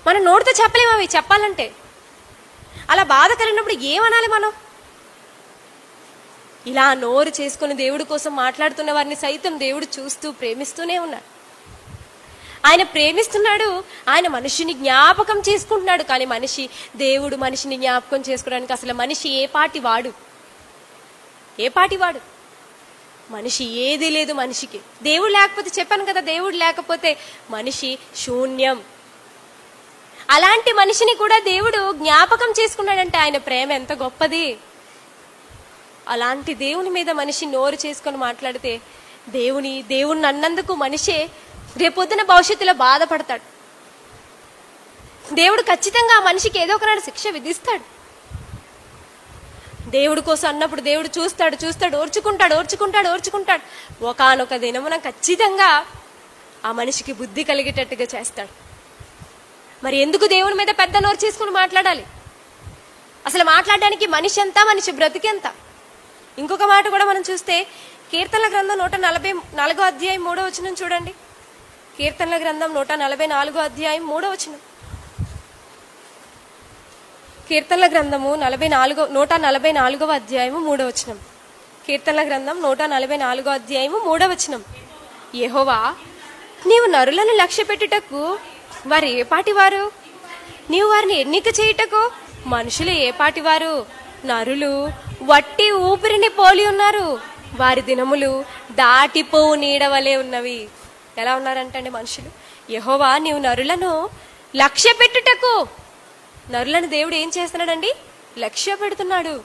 మనం నోటితో చెప్పలేము అవి చెప్పాలంటే. అలా బాధ కలిగినప్పుడు ఏమనాలి మనం? ఇలా నోరు చేసుకుని దేవుడి కోసం మాట్లాడుతున్న వారిని సైతం దేవుడు చూస్తూ ప్రేమిస్తూనే ఉన్నాడు. ఆయన ప్రేమిస్తున్నాడు. ఆయన మనిషిని జ్ఞాపకం చేసుకుంటున్నాడు. కానీ దేవుడు మనిషిని జ్ఞాపకం చేసుకోవడానికి అసలు మనిషి ఏ పాటి వాడు? ఏ పాటి వాడు? మనిషి ఏదీ లేదు మనిషికి. దేవుడు లేకపోతే, చెప్పాను కదా, దేవుడు లేకపోతే మనిషి శూన్యం. అలాంటి మనిషిని కూడా దేవుడు జ్ఞాపకం చేసుకున్నాడంటే ఆయన ప్రేమ ఎంత గొప్పది. అలాంటి దేవుని మీద మనిషి నోరు చేసుకొని మాట్లాడితే, దేవుణ్ణి అన్నందుకు మనిషే రేపొద్దున భవిష్యత్తులో బాధపడతాడు. దేవుడు ఖచ్చితంగా ఆ మనిషికి ఏదో ఒకనాడు శిక్ష విధిస్తాడు. దేవుడి కోసం అన్నప్పుడు దేవుడు చూస్తాడు, ఓర్చుకుంటాడు. ఒకానొక దినమున ఖచ్చితంగా ఆ మనిషికి బుద్ధి కలిగేటట్టుగా చేస్తాడు. మరి ఎందుకు దేవుని మీద పెద్ద నోరు చేసుకుని మాట్లాడాలి? అసలు మాట్లాడడానికి మనిషి ఎంత, మనిషి బ్రతికెంత? ఇంకొక మాట కూడా మనం చూస్తే, కీర్తనల గ్రంథం 144 అధ్యాయం 3వ వచనం చూడండి. కీర్తనల గ్రంథం 144 అధ్యాయం 3వ వచనం. కీర్తనల గ్రంథము 144వ అధ్యాయము 3వ వచనం. కీర్తనల గ్రంథం 144వ అధ్యాయము 3వ వచనం. యెహోవా, నీవు నరులను లక్ష్య పెట్టుటకు వారు ఏ పాటివారు? నీవు వారిని ఎన్నిక చేయుటకు మనుషులు ఏ పాటివారు? నరులు వట్టి ఊపిరిని పోలి ఉన్నారు, వారి దినములు దాటిపోవు నీడవలే ఉన్నవి. ఎలా ఉన్నారంటే మనుషులు, యెహోవా నీవు నరులను లక్ష్య పెట్టుటకు, నరులను దేవుడు ఏం చేస్తున్నాడండి? లక్ష్య పెడుతున్నాడు.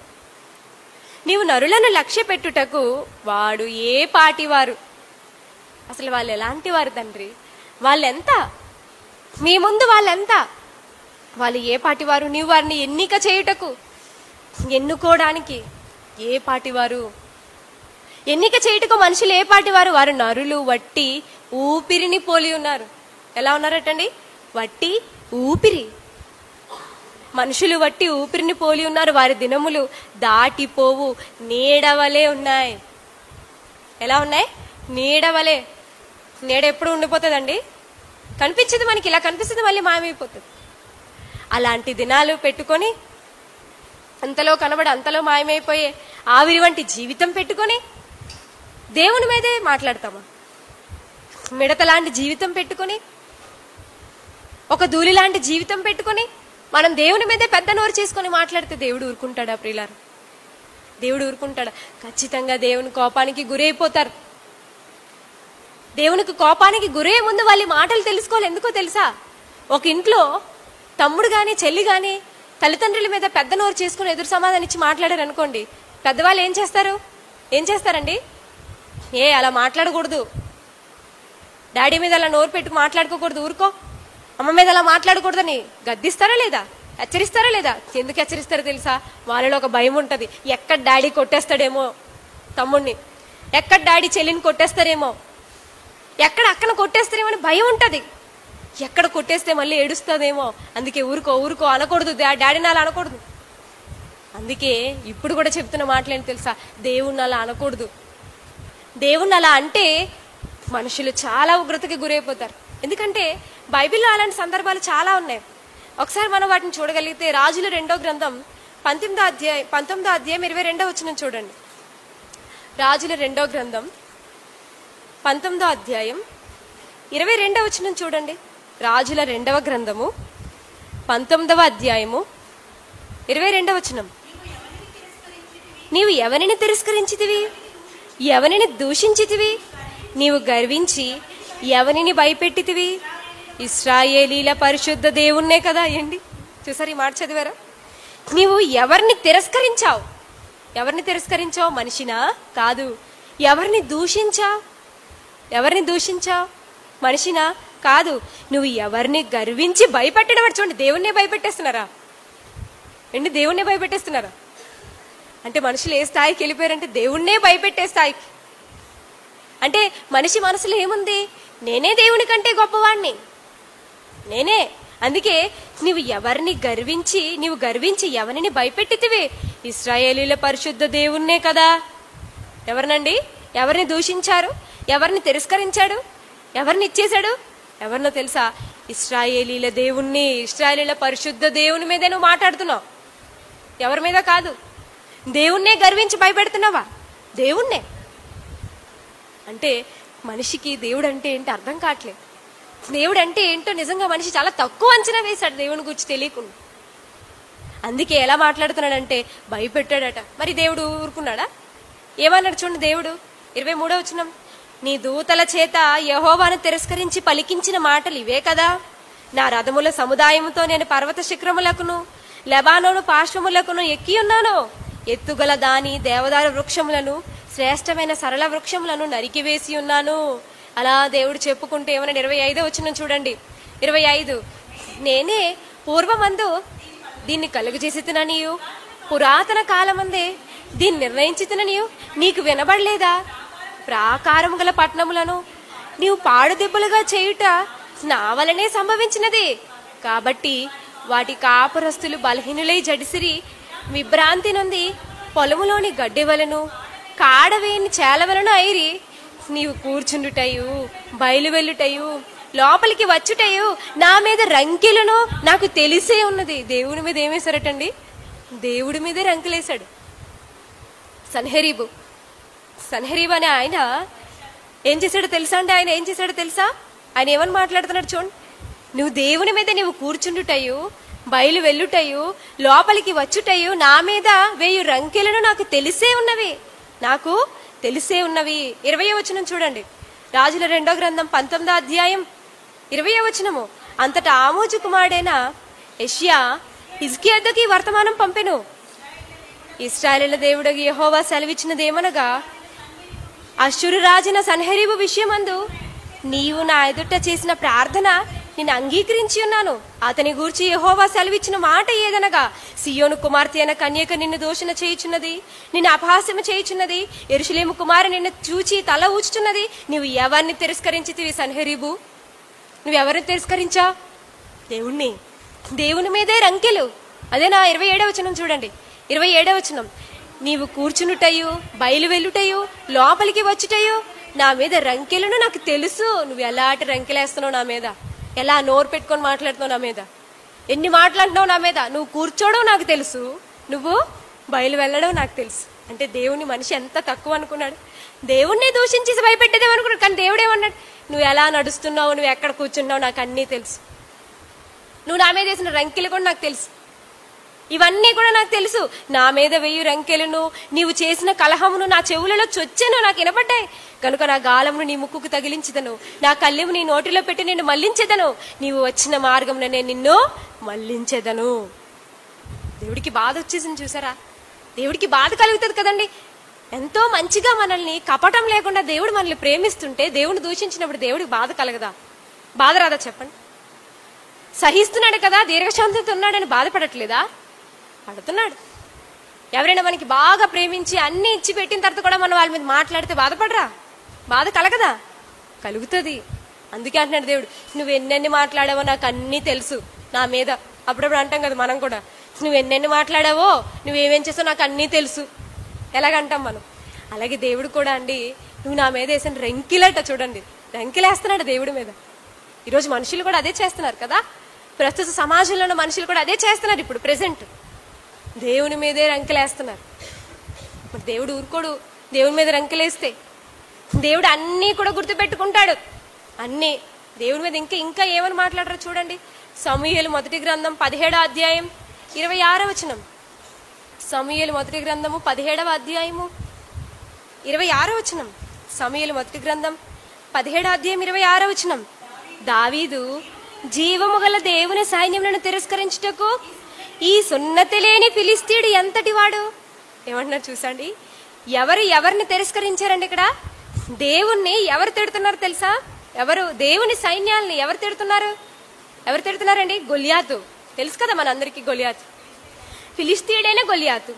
నీవు నరులను లక్ష్య పెట్టుటకు వాడు ఏ పాటివారు? అసలు వాళ్ళు ఎలాంటి వారు తండ్రి? వాళ్ళెంత? మీ ముందు వాళ్ళెంత? వాళ్ళు ఏ పాటివారు? నీవు వారిని ఎన్నిక చేయుటకు, ఎన్నుకోవడానికి ఏ పాటివారు? ఎన్నిక చేయుటకు మనుషులు ఏ పాటివారు? వారు నరులు వట్టి ఊపిరిని పోలి ఉన్నారు. ఎలా ఉన్నారటండి? వట్టి ఊపిరి. మనుషులు వట్టి ఊపిరిని పోలి ఉన్నారు, వారి దినములు దాటిపోవు నీడవలే ఉన్నాయి. ఎలా ఉన్నాయి? నీడవలే. నీడ ఎప్పుడు ఉండిపోతుందండి? కనిపించదు మనకి, ఇలా కనిపిస్తుంది, మళ్ళీ మాయమైపోతుంది. అలాంటి దినాలు పెట్టుకొని, అంతలో కనబడి అంతలో మాయమైపోయే ఆవిరి వంటి జీవితం పెట్టుకొని దేవుని మీదే మాట్లాడతామా? మిడత లాంటి జీవితం పెట్టుకొని, ఒక ధూళి లాంటి జీవితం పెట్టుకొని మనం దేవుని మీదే పెద్ద నోరు చేసుకొని మాట్లాడితే దేవుడు ఊరుకుంటాడా ప్రియులారు? దేవుడు ఊరుకుంటాడా? ఖచ్చితంగా దేవుని కోపానికి గురైపోతారు. దేవునికి కోపానికి గురయ్యే ముందు వాళ్ళ మాటలు తెలుసుకోవాలి. ఎందుకో తెలుసా? ఒక ఇంట్లో తమ్ముడు గాని చెల్లి గాని తల్లిదండ్రుల మీద పెద్ద నోరు చేసుకుని ఎదురు సమాధానం ఇచ్చి మాట్లాడారు అనుకోండి, పెద్దవాళ్ళు ఏం చేస్తారండి? అలా మాట్లాడకూడదు, డాడీ మీద అలా నోరు పెట్టుకు మాట్లాడుకోకూడదు, ఊరుకో, అమ్మ మీద అలా మాట్లాడకూడదని గద్దిస్తారా లేదా? హెచ్చరిస్తారా లేదా? ఎందుకు హెచ్చరిస్తారో తెలుసా? వాళ్ళలో ఒక భయం ఉంటది. ఎక్కడ డాడీ కొట్టేస్తాడేమో తమ్ముడిని, ఎక్కడ డాడీ చెల్లిని కొట్టేస్తారేమో, ఎక్కడ అక్కను కొట్టేస్తారేమో అని భయం ఉంటది. ఎక్కడ కొట్టేస్తే మళ్ళీ ఏడుస్తుందేమో, అందుకే ఊరుకో అనకూడదు, డాడీని అలా అనకూడదు. అందుకే ఇప్పుడు కూడా చెప్తున్న మాటలేంటి తెలుసా? దేవుణ్ణి అలా అనకూడదు. దేవుణ్ణి అలా అంటే మనుషులు చాలా ఉగ్రతకి గురైపోతారు. ఎందుకంటే బైబిల్లో అలాంటి సందర్భాలు చాలా ఉన్నాయి. ఒకసారి మనం వాటిని చూడగలిగితే రాజుల 2వ గ్రంథం 19వ అధ్యాయం 22వ వచనం చూడండి. రాజుల 2వ గ్రంథం 19వ అధ్యాయం 22వ వచనం చూడండి. రాజుల 2వ గ్రంథము 19వ అధ్యాయము 22వ వచనం. నీవు ఎవరిని తిరస్కరించితివి, ఎవరిని దూషించితివి, నీవు గర్వించి ఎవరిని భయపెట్టితివి, ఇశ్రాయేలీల పరిశుద్ధ దేవుణ్ణే కదా. ఏంటి చూసారు ఈ మాట చదివారా? నీవు ఎవరిని తిరస్కరించావు, ఎవరిని తిరస్కరించావు? మనిషినా? కాదు. ఎవరిని దూషించావు, ఎవరిని దూషించావు? మనిషినా? కాదు. నువ్వు ఎవరిని గర్వించి భయపెట్టడం. చూడండి, దేవుణ్ణే భయపెట్టేస్తున్నారా ఏంటి? దేవుణ్ణే భయపెట్టేస్తున్నారా అంటే మనుషులు ఏ స్థాయికి వెళ్ళిపోయారంటే దేవుణ్ణే భయపెట్టే స్థాయికి. అంటే మనిషి మనసులో ఏముంది? నేనే దేవుని కంటే గొప్పవాణ్ణి, నేనే. అందుకే నీవు గర్వించి ఎవరిని భయపెట్టితివి, ఇశ్రాయేలీల పరిశుద్ధ దేవుణ్ణే కదా. ఎవరినండి? ఎవరిని దూషించారు, ఎవరిని తిరస్కరించాడు, ఎవరిని ఇచ్చేశాడు? ఎవరినో తెలుసా? ఇశ్రాయేలీల దేవుణ్ణి, ఇశ్రాయేలీల పరిశుద్ధ దేవుని మీదే నువ్వు మాట్లాడుతున్నావు, ఎవరి మీద కాదు. దేవుణ్ణే గర్వించి భయపెడుతున్నావా? దేవుణ్ణే. అంటే మనిషికి దేవుడు అంటే ఏంటో అర్థం కావట్లేదు. దేవుడు అంటే ఏంటో నిజంగా మనిషి చాలా తక్కువ అంచనా వేశాడు దేవుని గురించి తెలియకుండా. అందుకే ఎలా మాట్లాడుతున్నాడంటే భయపెట్టాడట. మరి దేవుడు ఊరుకున్నాడా? ఏమన్నాడు చూడండి దేవుడు 23వ వచనం. నీ దూతల చేత యెహోవాను తిరస్కరించి పలికించిన మాటలు ఇవే కదా. నా రథముల సముదాయముతో నేను పర్వత శిఖరములకును లెబానోను పార్శ్వములకును ఎక్కి ఉన్నాను. ఎత్తుగల దాని దేవదారు వృక్షములను శ్రేష్టమైన సరళ వృక్షములను నరికివేసి ఉన్నాను. అలా దేవుడు చెప్పుకుంటే ఏమన్నా 25వ వచనం చూడండి. 25. నేనే పూర్వమందు దీన్ని కలుగు చేసిననియు పురాతన కాలమందే దీన్ని నిర్ణయించిననియు నీకు వినబడలేదా? ప్రాకారము గల పట్టణములను నీవు పాడుదెబ్బలుగా చేయుట నా వలనే సంభవించినది. కాబట్టి వాటి కాపురస్తులు బలహీనులై జడిసిరి, విభ్రాంతి నొంది పొలములోని గడ్డి వలను కాడవేని చేలవలను అయిరి. నీవు కూర్చుండుటయు బయలువెళ్ళుటయు లోపలికి వచ్చుటయు నా మీద రంకెలను నాకు తెలిసే ఉన్నది. దేవుడి మీద ఏమేశారటండి? దేవుడి మీదే రంకెలేశాడు. సన్హెరీబు అనే ఆయన ఏం చేశాడో తెలుసా అండి? ఆయన ఏం చేశాడో తెలుసా? ఆయన ఏమని మాట్లాడుతున్నాడు చూడండి. నువ్వు దేవుని మీద నువ్వు కూర్చుండుటయు బయలు వెళ్ళుటయు లోపలికి వచ్చుటయు నా మీద 1000 రంకెలను నాకు తెలిసే ఉన్నవి, నాకు తెలిసే ఉన్నవి. 20వ వచనం చూడండి. రాజుల 2వ గ్రంథం 19వ అధ్యాయం 20వ వచనము. అంతటా ఆమోజు కుమారుడైన యెషయా హిజ్కియా వద్దకు వర్తమానం పంపెను. ఇశ్రాయేలీయుల దేవుడు యెహోవా సెలవిచ్చినదేమనగా, అష్షూరు రాజైన సన్హెరీబు విషయమందు నీవు నా ఎదుట చేసిన ప్రార్థన నేను అంగీకరించి ఉన్నాను. అతని గూర్చి యెహోవా సెలవిచ్చిన మాట ఏదనగా, సియోను కుమార్తె అయిన కన్యక నిన్ను దూషణ చేయుచున్నది, నిన్ను అపహాస్యము చేయుచున్నది, యెరూషలేము కుమారు నిన్ను చూచి తల ఊచుచున్నది. నువ్వు ఎవరిని తిరస్కరించితివి సన్హెరీబు? నువ్వెవరిని తిరస్కరించావు? దేవుణ్ణి. దేవుని మీదే రంకెలు. అదే నా 27వ వచనం చూడండి. 27వ వచనం. నీవు కూర్చునుటయు బయలు వెళ్ళుటయు లోపలికి వచ్చుటయు నా మీద రంకెలను నాకు తెలుసు. నువ్వు ఎలాంటి రంకెలేస్తున్నావు నా మీద, ఎలా నోరు పెట్టుకొని మాట్లాడుతున్నావు నా మీద, ఎన్ని మాట్లాడుతున్నావు నా మీద. నువ్వు కూర్చోవడం నాకు తెలుసు, నువ్వు బయలు వెళ్ళడం నాకు తెలుసు. అంటే దేవుని మనిషి ఎంత తక్కువ అనుకున్నాడు. దేవుణ్ణి దూషించి భయపెట్టేదేమనుకున్నాడు. కానీ దేవుడు ఏమన్నాడు? నువ్వు ఎలా నడుస్తున్నావు, నువ్వు ఎక్కడ కూర్చున్నావు నాకు అన్నీ తెలుసు. నువ్వు నా మీద వేసిన రంకెలు కూడా నాకు తెలుసు, ఇవన్నీ కూడా నాకు తెలుసు. నా మీద 1000 రంకెలను నీవు చేసిన కలహమును నా చెవులలో చొచ్చెను, నాకు వినపడ్డాయి కనుక నా గాలమును నీ ముక్కుకు తగిలించదను, నా కళ్ళెము నీ నోటిలో పెట్టి నిన్ను మళ్లించెదను, నీవు వచ్చిన మార్గంలో నేను నిన్ను మళ్లించెదను. దేవుడికి బాధ వచ్చేసింది చూసారా? దేవుడికి బాధ కలుగుతుంది కదండి. ఎంతో మంచిగా మనల్ని కపటం లేకుండా దేవుడు మనల్ని ప్రేమిస్తుంటే దేవుడిని దూషించినప్పుడు దేవుడికి బాధ కలగదా? బాధ రాదా చెప్పండి? సహిస్తున్నాడు కదా, దీర్ఘశాంతంతో ఉన్నాడని బాధపడట్లేదా? పడుతున్నాడు. ఎవరైనా మనకి బాగా ప్రేమించి అన్ని ఇచ్చి పెట్టిన తర్వాత కూడా మనం వాళ్ళ మీద మాట్లాడితే బాధపడరా? బాధ కలగదా? కలుగుతుంది. అందుకే అంటున్నాడు దేవుడు, నువ్వు ఎన్నెన్ని మాట్లాడావో నాకు అన్నీ తెలుసు నా మీద. అప్పుడప్పుడు అంటాం కదా మనం కూడా, నువ్వు ఎన్నెన్ని మాట్లాడావో నువ్వేమేం చేసావు నాకు అన్నీ తెలుసు. ఎలాగంటాం మనం. అలాగే దేవుడు కూడా అండి నువ్వు నా మీద వేసిన రెంకిలట చూడండి, రెంకిలేస్తున్నాడు దేవుడి మీద. ఈరోజు మనుషులు కూడా అదే చేస్తున్నారు కదా, ప్రస్తుత సమాజంలో ఉన్న మనుషులు కూడా అదే చేస్తున్నారు. ఇప్పుడు ప్రెసెంట్ దేవుని మీదే రంకెలేస్తున్నారు. మరి దేవుడు ఊరుకోడు దేవుని మీద రంకెలేస్తే. దేవుడు అన్నీ కూడా గుర్తుపెట్టుకుంటాడు, అన్నీ. దేవుని మీద ఇంకా ఏమని మాట్లాడరు చూడండి. సమూయేలు మొదటి గ్రంథం 17వ అధ్యాయం 26వ వచనం. సమూయేలు మొదటి గ్రంథము 17వ అధ్యాయము 26వ వచనం. సమూయేలు మొదటి గ్రంథం 17వ అధ్యాయం 26వ వచనం. దావీదు జీవము గల దేవుని సైన్యములను తిరస్కరించుటకు ఈ సున్నతి లేని ఫిలిస్తీయుడు ఎంతటి వాడు. ఏమంటున్నారు చూసండి, ఎవరిని తిరస్కరించారండి ఇక్కడ? దేవుణ్ణి ఎవరు తిడుతున్నారు తెలుసా? దేవుని సైన్యాల్ని ఎవరు తిడుతున్నారండి? గొలియాతు. తెలుసు కదా మనందరికీ గొలియాతు, ఫిలిస్తీయుడైన గొలియాతు.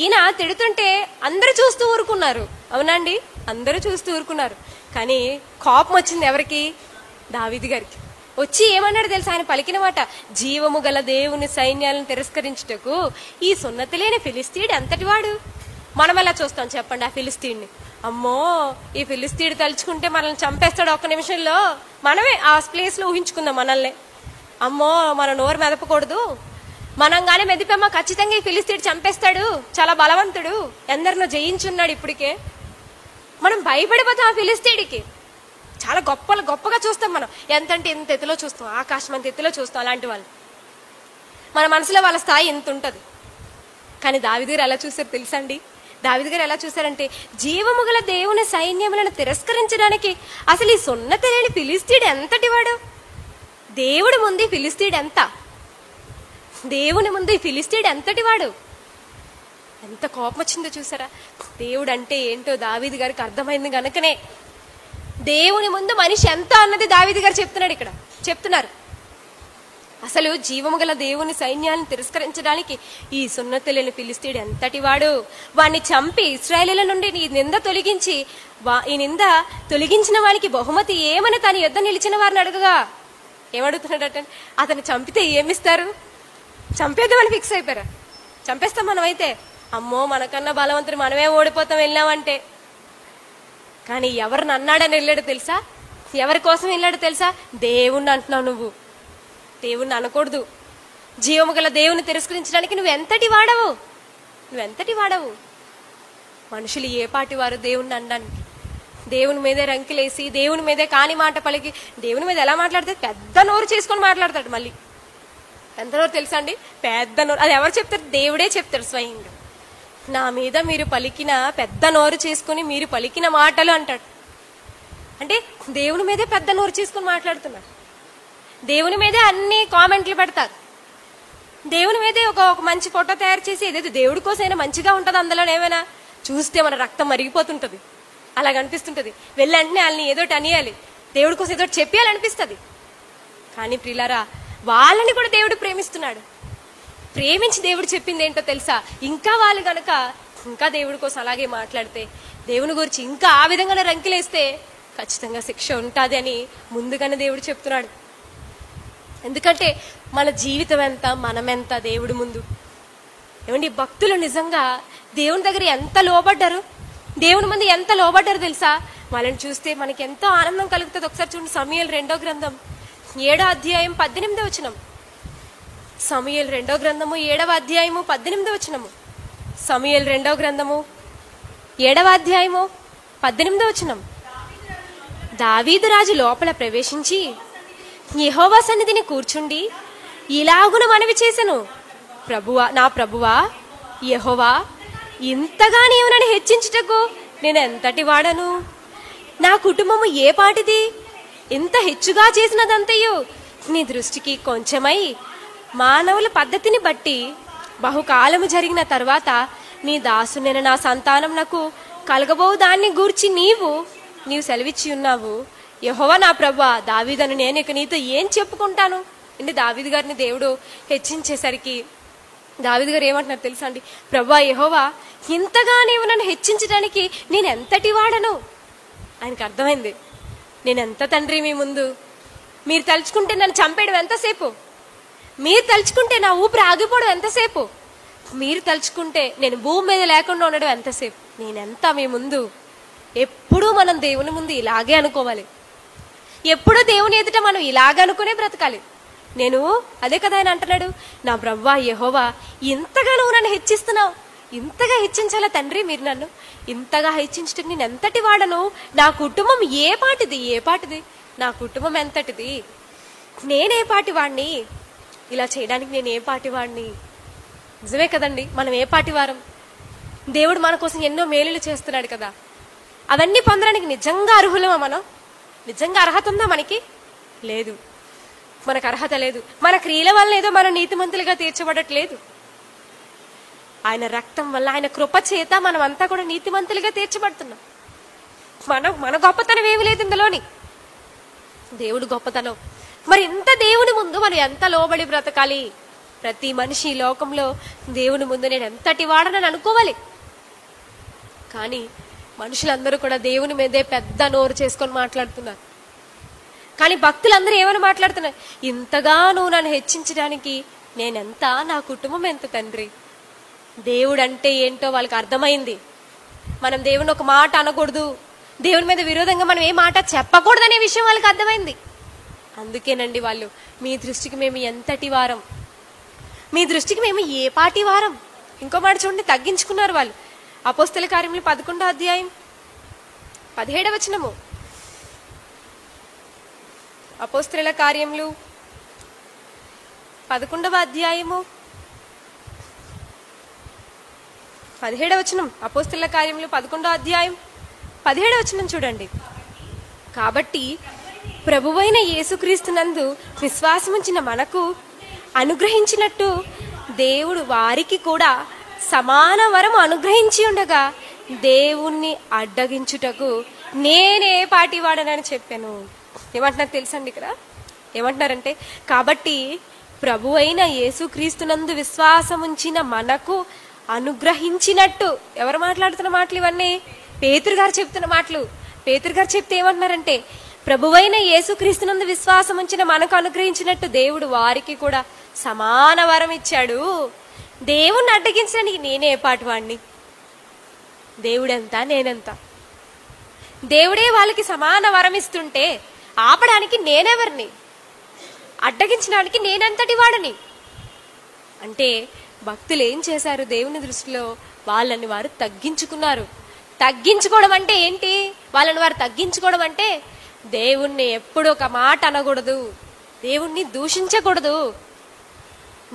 ఈయన తిడుతుంటే అందరూ చూస్తూ ఊరుకున్నారు, అవునండి, అందరూ చూస్తూ ఊరుకున్నారు. కానీ కోపం వచ్చింది ఎవరికి? దావీదు గారికి. వచ్చి ఏమన్నాడు తెలుసా? ఆయన పలికిన మాట, జీవము గల దేవుని సైన్యాలను తిరస్కరించుటకు ఈ సున్నతి లేని ఫిలిస్తీయుడు ఎంతటి వాడు. మనం ఎలా చూస్తాం చెప్పండి ఆ ఫిలిస్తీయుడిని? అమ్మో, ఈ ఫిలిస్తీయుడు తలుచుకుంటే మనల్ని చంపేస్తాడు ఒక్క నిమిషంలో. మనమే ఆ ప్లేస్ లో ఊహించుకుందాం మనల్ని. అమ్మో, మన నోరు మెదపకూడదు, మనం గానే మెదిపేమో ఖచ్చితంగా ఈ ఫిలిస్తీయుడు చంపేస్తాడు, చాలా బలవంతుడు, ఎందరినో జయించున్నాడు. ఇప్పటికే మనం భయపడిపోతాం ఆ ఫిలిస్తీయుడికి. చాలా గొప్పగా చూస్తాం మనం, ఎంతంటే ఇంత ఎత్తులో చూస్తాం, ఆకాశం అంత ఎత్తులో చూస్తాం. అలాంటి వాళ్ళు మన మనసులో వాళ్ళ స్థాయి ఎంత ఉంటది. కానీ దావీదు గారు ఎలా చూసారు తెలుసండి? దావీదు గారు ఎలా చూసారంటే, జీవము గల దేవుని సైన్యములను తిరస్కరించడానికి అసలు ఈ సున్నతి లేని ఫిలిస్తీయుడు ఎంతటి వాడు. దేవుడి ముందు ఫిలిస్తీయుడు ఎంత? దేవుని ముందు ఈ ఫిలిస్తీయుడు ఎంతటి వాడు? ఎంత కోపం వచ్చిందో చూసారా? దేవుడు అంటే ఏంటో దావీదు గారికి అర్థమైంది గనుకనే దేవుని ముందు మనిషి ఎంత అన్నది దావీదు గారు చెప్తున్నారు. అసలు జీవము గల దేవుని సైన్యాన్ని తిరస్కరించడానికి ఈ సున్నతి లేని ఫిలిస్తీయుడు ఎంతటి వాడు. వాణ్ణి చంపి ఇశ్రాయేలీయుల నుండి ఈ నింద తొలగించిన వానికి బహుమతి ఏమని తన యుద్ధ నిలిచిన వారిని అడగగా ఏమడుగుతున్నాడట? అతను చంపితే ఏమిస్తారు? చంపేద్దామని ఫిక్స్ అయిపోయారా? చంపేస్తాం మనమైతే. అమ్మో, మనకన్నా బలవంతుడు మనమే ఓడిపోతాం వెళ్ళామంటే. కానీ ఎవరిని అన్నాడని వెళ్ళాడు తెలుసా? ఎవరి కోసం వెళ్ళాడు తెలుసా? దేవుణ్ణి అంటున్నావు నువ్వు. దేవుణ్ణి అనకూడదు. జీవము గల దేవుని తిరస్కరించడానికి నువ్వెంతటి వాడవు. మనుషులు ఏ పాటి వారు దేవుణ్ణి అనడానికి? దేవుని మీదే రంకిలేసి, దేవుని మీదే కాని మాట పలికి, దేవుని మీద ఎలా మాట్లాడితే పెద్ద నోరు చేసుకొని మాట్లాడతాడు. మళ్ళీ ఎంత నోరు తెలుసా అండి? పెద్ద నోరు. అది ఎవరు చెప్తారు? దేవుడే చెప్తాడు స్వయంగా. నా మీద మీరు పలికిన పెద్ద నోరు చేసుకుని మీరు పలికిన మాటలు అంటాడు. అంటే దేవుని మీదే పెద్ద నోరు చేసుకుని మాట్లాడుతున్నారు. దేవుని మీదే అన్ని కామెంట్లు పెడతారు. దేవుని మీదే ఒక మంచి ఫోటో తయారు చేసి ఏదైతే దేవుడి కోసమైనా మంచిగా ఉంటుంది, అందులో ఏమైనా చూస్తే మన రక్తం మరిగిపోతుంటది, అలా అనిపిస్తుంటది. వెళ్ళంటనే వాళ్ళని ఏదోటి అనియాలి, దేవుడి కోసం ఏదోటి చెప్పాలనిపిస్తుంది. కానీ ప్రియులారా, వాళ్ళని కూడా దేవుడు ప్రేమిస్తున్నాడు. ప్రేమించి దేవుడు చెప్పింది ఏంటో తెలుసా? ఇంకా వాళ్ళు గనక ఇంకా దేవుడి కోసం అలాగే మాట్లాడితే, దేవుని గురించి ఇంకా ఆ విధంగానే రంకిలేస్తే ఖచ్చితంగా శిక్ష ఉంటుంది అని ముందుగానే దేవుడు చెప్తున్నాడు. ఎందుకంటే మన జీవితం ఎంత, మనమెంత దేవుడి ముందు. ఏమండి, భక్తులు నిజంగా దేవుని దగ్గర ఎంత లోబడ్డారు, దేవుని ముందు ఎంత లోబడ్డారు తెలుసా? వాళ్ళని చూస్తే మనకి ఎంతో ఆనందం కలుగుతుంది. ఒకసారి చూడండి, సమూయేలు 2వ గ్రంథం 7వ అధ్యాయం 18వ వచనం. సమూయేలు 2వ గ్రంథము 7వ అధ్యాయము 18వ వచనము. సమూయేలు 2వ గ్రంథము 7వ అధ్యాయము 18వ వచనం. దావీదు రాజు లోపల ప్రవేశించి యెహోవా సన్నిధిని కూర్చుండి ఇలాగున మనవి చేసెను, నా ప్రభువా యెహోవా, ఇంతగా నీవు నన్ను హెచ్చించుటకు నేను ఎంతటి వాడను? నా కుటుంబము ఏ పాటిది? ఇంత హెచ్చుగా చేసినదంతయు నీ దృష్టికి కొంచెమై మానవుల పద్ధతిని బట్టి బహుకాలము జరిగిన తర్వాత నీ దాసునైన నా సంతానం నాకు కలగబోవు దాన్ని గూర్చి నీవు సెలవిచ్చి ఉన్నావు. యెహోవా నా ప్రభువా, దావీదును నేను ఇక నీతో ఏం చెప్పుకుంటాను? అంటే దావీదు గారిని దేవుడు హెచ్చించేసరికి దావీదు గారు ఏమంటున్నారు తెలుసా అండి? ప్రభువా యెహోవా, ఇంతగా నీవు నన్ను హెచ్చించడానికి నేను ఎంతటి వాడను? ఆయనకు అర్థమైంది, నేనెంత తండ్రి మీ ముందు. మీరు తలుచుకుంటే నన్ను చంపేయడం ఎంతసేపు, మీరు తలుచుకుంటే నా ఊపిరి ఆగిపోవడం ఎంతసేపు, మీరు తలుచుకుంటే నేను భూమి మీద లేకుండా ఉండడం ఎంతసేపు, నేనెంత మీ ముందు. ఎప్పుడూ మనం దేవుని ముందు ఇలాగే అనుకోవాలి. ఎప్పుడూ దేవుని ఎదుట మనం ఇలాగే అనుకునే బ్రతకాలి. నేను అదే కదా ఆయన అంటున్నాడు, నా ప్రభువా యెహోవా, ఇంతగా నువ్వు నన్ను హెచ్చిస్తున్నావు, ఇంతగా హెచ్చించాలా తండ్రి మీరు నన్ను, ఇంతగా హెచ్చించటం నేను ఎంతటి వాడను, నా కుటుంబం ఏ పాటిది, నా కుటుంబం ఎంతటిది, నేనే పాటి వాడిని, ఇలా చేయడానికి నేను ఏ పాటి వాడిని. నిజమే కదండి, మనం ఏ పాటి వారం. దేవుడు మన కోసం ఎన్నో మేలులు చేస్తున్నాడు కదా, అవన్నీ పొందడానికి నిజంగా అర్హులమా మనం? నిజంగా అర్హత ఉందా మనకి? లేదు, మనకు అర్హత లేదు. మన క్రియల వల్ల ఏదో మనం నీతిమంతులుగా తీర్చబడట్లేదు. ఆయన రక్తం వల్ల, ఆయన కృప చేత మనం అంతా కూడా నీతిమంతులుగా తీర్చబడుతున్నాం. మన గొప్పతనం ఏమి లేదు ఇందులోని, దేవుడు గొప్పతనం. మరి ఇంత దేవుని ముందు మనం ఎంత లోబడి బ్రతకాలి? ప్రతి మనిషి ఈ లోకంలో దేవుని ముందు నేను ఎంతటి వాడనని అనుకోవాలి. కానీ మనుషులందరూ కూడా దేవుని మీదే పెద్ద నోరు చేసుకొని మాట్లాడుతున్నారు. కానీ భక్తులందరూ ఏమని మాట్లాడుతున్నారు? ఇంతగా నువ్వు నన్ను హెచ్చించడానికి నేనెంత, నా కుటుంబం ఎంత తండ్రి. దేవుడు అంటే ఏంటో వాళ్ళకి అర్థమైంది. మనం దేవుని ఒక మాట అనకూడదు, దేవుని మీద విరోధంగా మనం ఏ మాట చెప్పకూడదనే విషయం వాళ్ళకి అర్థమైంది. అందుకేనండి వాళ్ళు, మీ దృష్టికి మేము ఎంతటి వారం, మీ దృష్టికి మేము ఏ పాటి వారం. ఇంకో మాట చూడండి, తగ్గించుకున్నారు వాళ్ళు. అపోస్తల కార్యములు 11వ అధ్యాయం 17వ వచనము. అపోస్తల కార్యములు 11వ అధ్యాయము 17వ వచనం. అపోస్తల కార్యములు 11వ అధ్యాయం 17వ వచనం చూడండి. కాబట్టి ప్రభువైన యేసుక్రీస్తునందు విశ్వాసముంచిన మనకు అనుగ్రహించినట్టు దేవుడు వారికి కూడా సమాన వరం అనుగ్రహించి ఉండగా దేవుణ్ణి అడ్డగించుటకు నేనే పాటివాడనని చెప్పాను. ఏమంటున్నారు తెలుసండి ఇక్కడ? ఏమంటున్నారంటే, కాబట్టి ప్రభు అయిన యేసుక్రీస్తునందు విశ్వాసముంచిన మనకు అనుగ్రహించినట్టు. ఎవరు మాట్లాడుతున్న మాటలు ఇవన్నీ? పేతురు గారు చెప్తున్న మాటలు. పేతురు గారు చెప్తే ఏమంటున్నారంటే, ప్రభువైన యేసుక్రీస్తునందు విశ్వాసం ఉంచిన మనకు అనుగ్రహించినట్టు దేవుడు వారికి కూడా సమాన వరం ఇచ్చాడు. దేవుణ్ణి అడ్డగించడానికి నేనే పాటి వాడిని, దేవుడెంత నేనెంత. దేవుడే వాళ్ళకి సమాన వరం ఇస్తుంటే ఆపడానికి నేనెవరిని, అడ్డగించడానికి నేనెంతటి వాడని. అంటే భక్తులు ఏం చేశారు? దేవుని దృష్టిలో వాళ్ళని వారు తగ్గించుకున్నారు. తగ్గించుకోవడం అంటే ఏంటి? వాళ్ళని వారు తగ్గించుకోవడం అంటే దేవుణ్ణి ఎప్పుడు ఒక మాట అనకూడదు, దేవుణ్ణి దూషించకూడదు.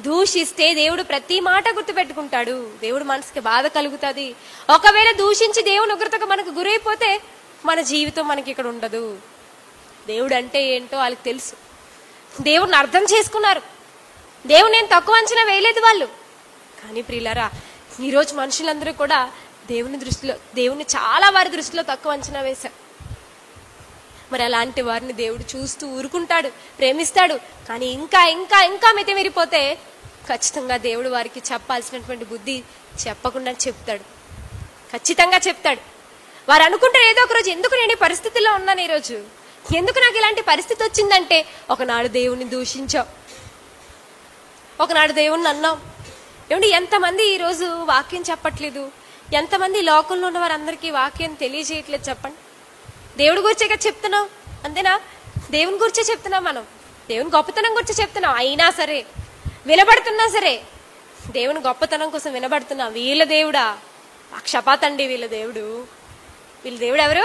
దూషిస్తే దేవుడు ప్రతి మాట గుర్తుపెట్టుకుంటాడు, దేవుడు మనసుకి బాధ కలుగుతుంది. ఒకవేళ దూషించి దేవుని ఉగ్రతకు మనకు గురైపోతే మన జీవితం మనకి ఇక్కడ ఉండదు. దేవుడు అంటే ఏంటో వాళ్ళకి తెలుసు, దేవుడిని అర్థం చేసుకున్నారు. దేవుని నేను తక్కువ అంచనా వేయలేదు వాళ్ళు. కానీ ప్రియులారా, ఈరోజు మనుషులందరూ కూడా దేవుని దృష్టిలో, దేవుని చాలా వారి దృష్టిలో తక్కువ అంచనా వేశారు. మరి అలాంటి వారిని దేవుడు చూస్తూ ఊరుకుంటాడు, ప్రేమిస్తాడు. కానీ ఇంకా ఇంకా ఇంకా మితిమీరిపోతే ఖచ్చితంగా దేవుడు వారికి చెప్పాల్సినటువంటి బుద్ధి చెప్పకుండా చెప్తాడు, ఖచ్చితంగా చెప్తాడు. వారు అనుకుంటారు ఏదో ఒక రోజు, ఎందుకు నేను ఈ పరిస్థితిలో ఉన్నాను, ఈరోజు ఎందుకు నాకు ఇలాంటి పరిస్థితి వచ్చిందంటే, ఒకనాడు దేవుణ్ణి దూషించావు, ఒకనాడు దేవుణ్ణి అన్నాం. ఏమంటే ఎంతమంది ఈరోజు వాక్యం చెప్పట్లేదు, ఎంతమంది లోకంలో ఉన్న వారందరికీ వాక్యం తెలియజేయట్లేదు చెప్పండి. దేవుడి గురించే కదా చెప్తున్నాం, అంతేనా? దేవుని గురించే చెప్తున్నాం, మనం దేవుని గొప్పతనం గురించి చెప్తున్నాం. అయినా సరే, వినబడుతున్నా సరే, దేవుని గొప్పతనం కోసం వినబడుతున్నా, వీళ్ళ దేవుడా పక్షపాతండి, వీళ్ళ దేవుడు ఎవరు?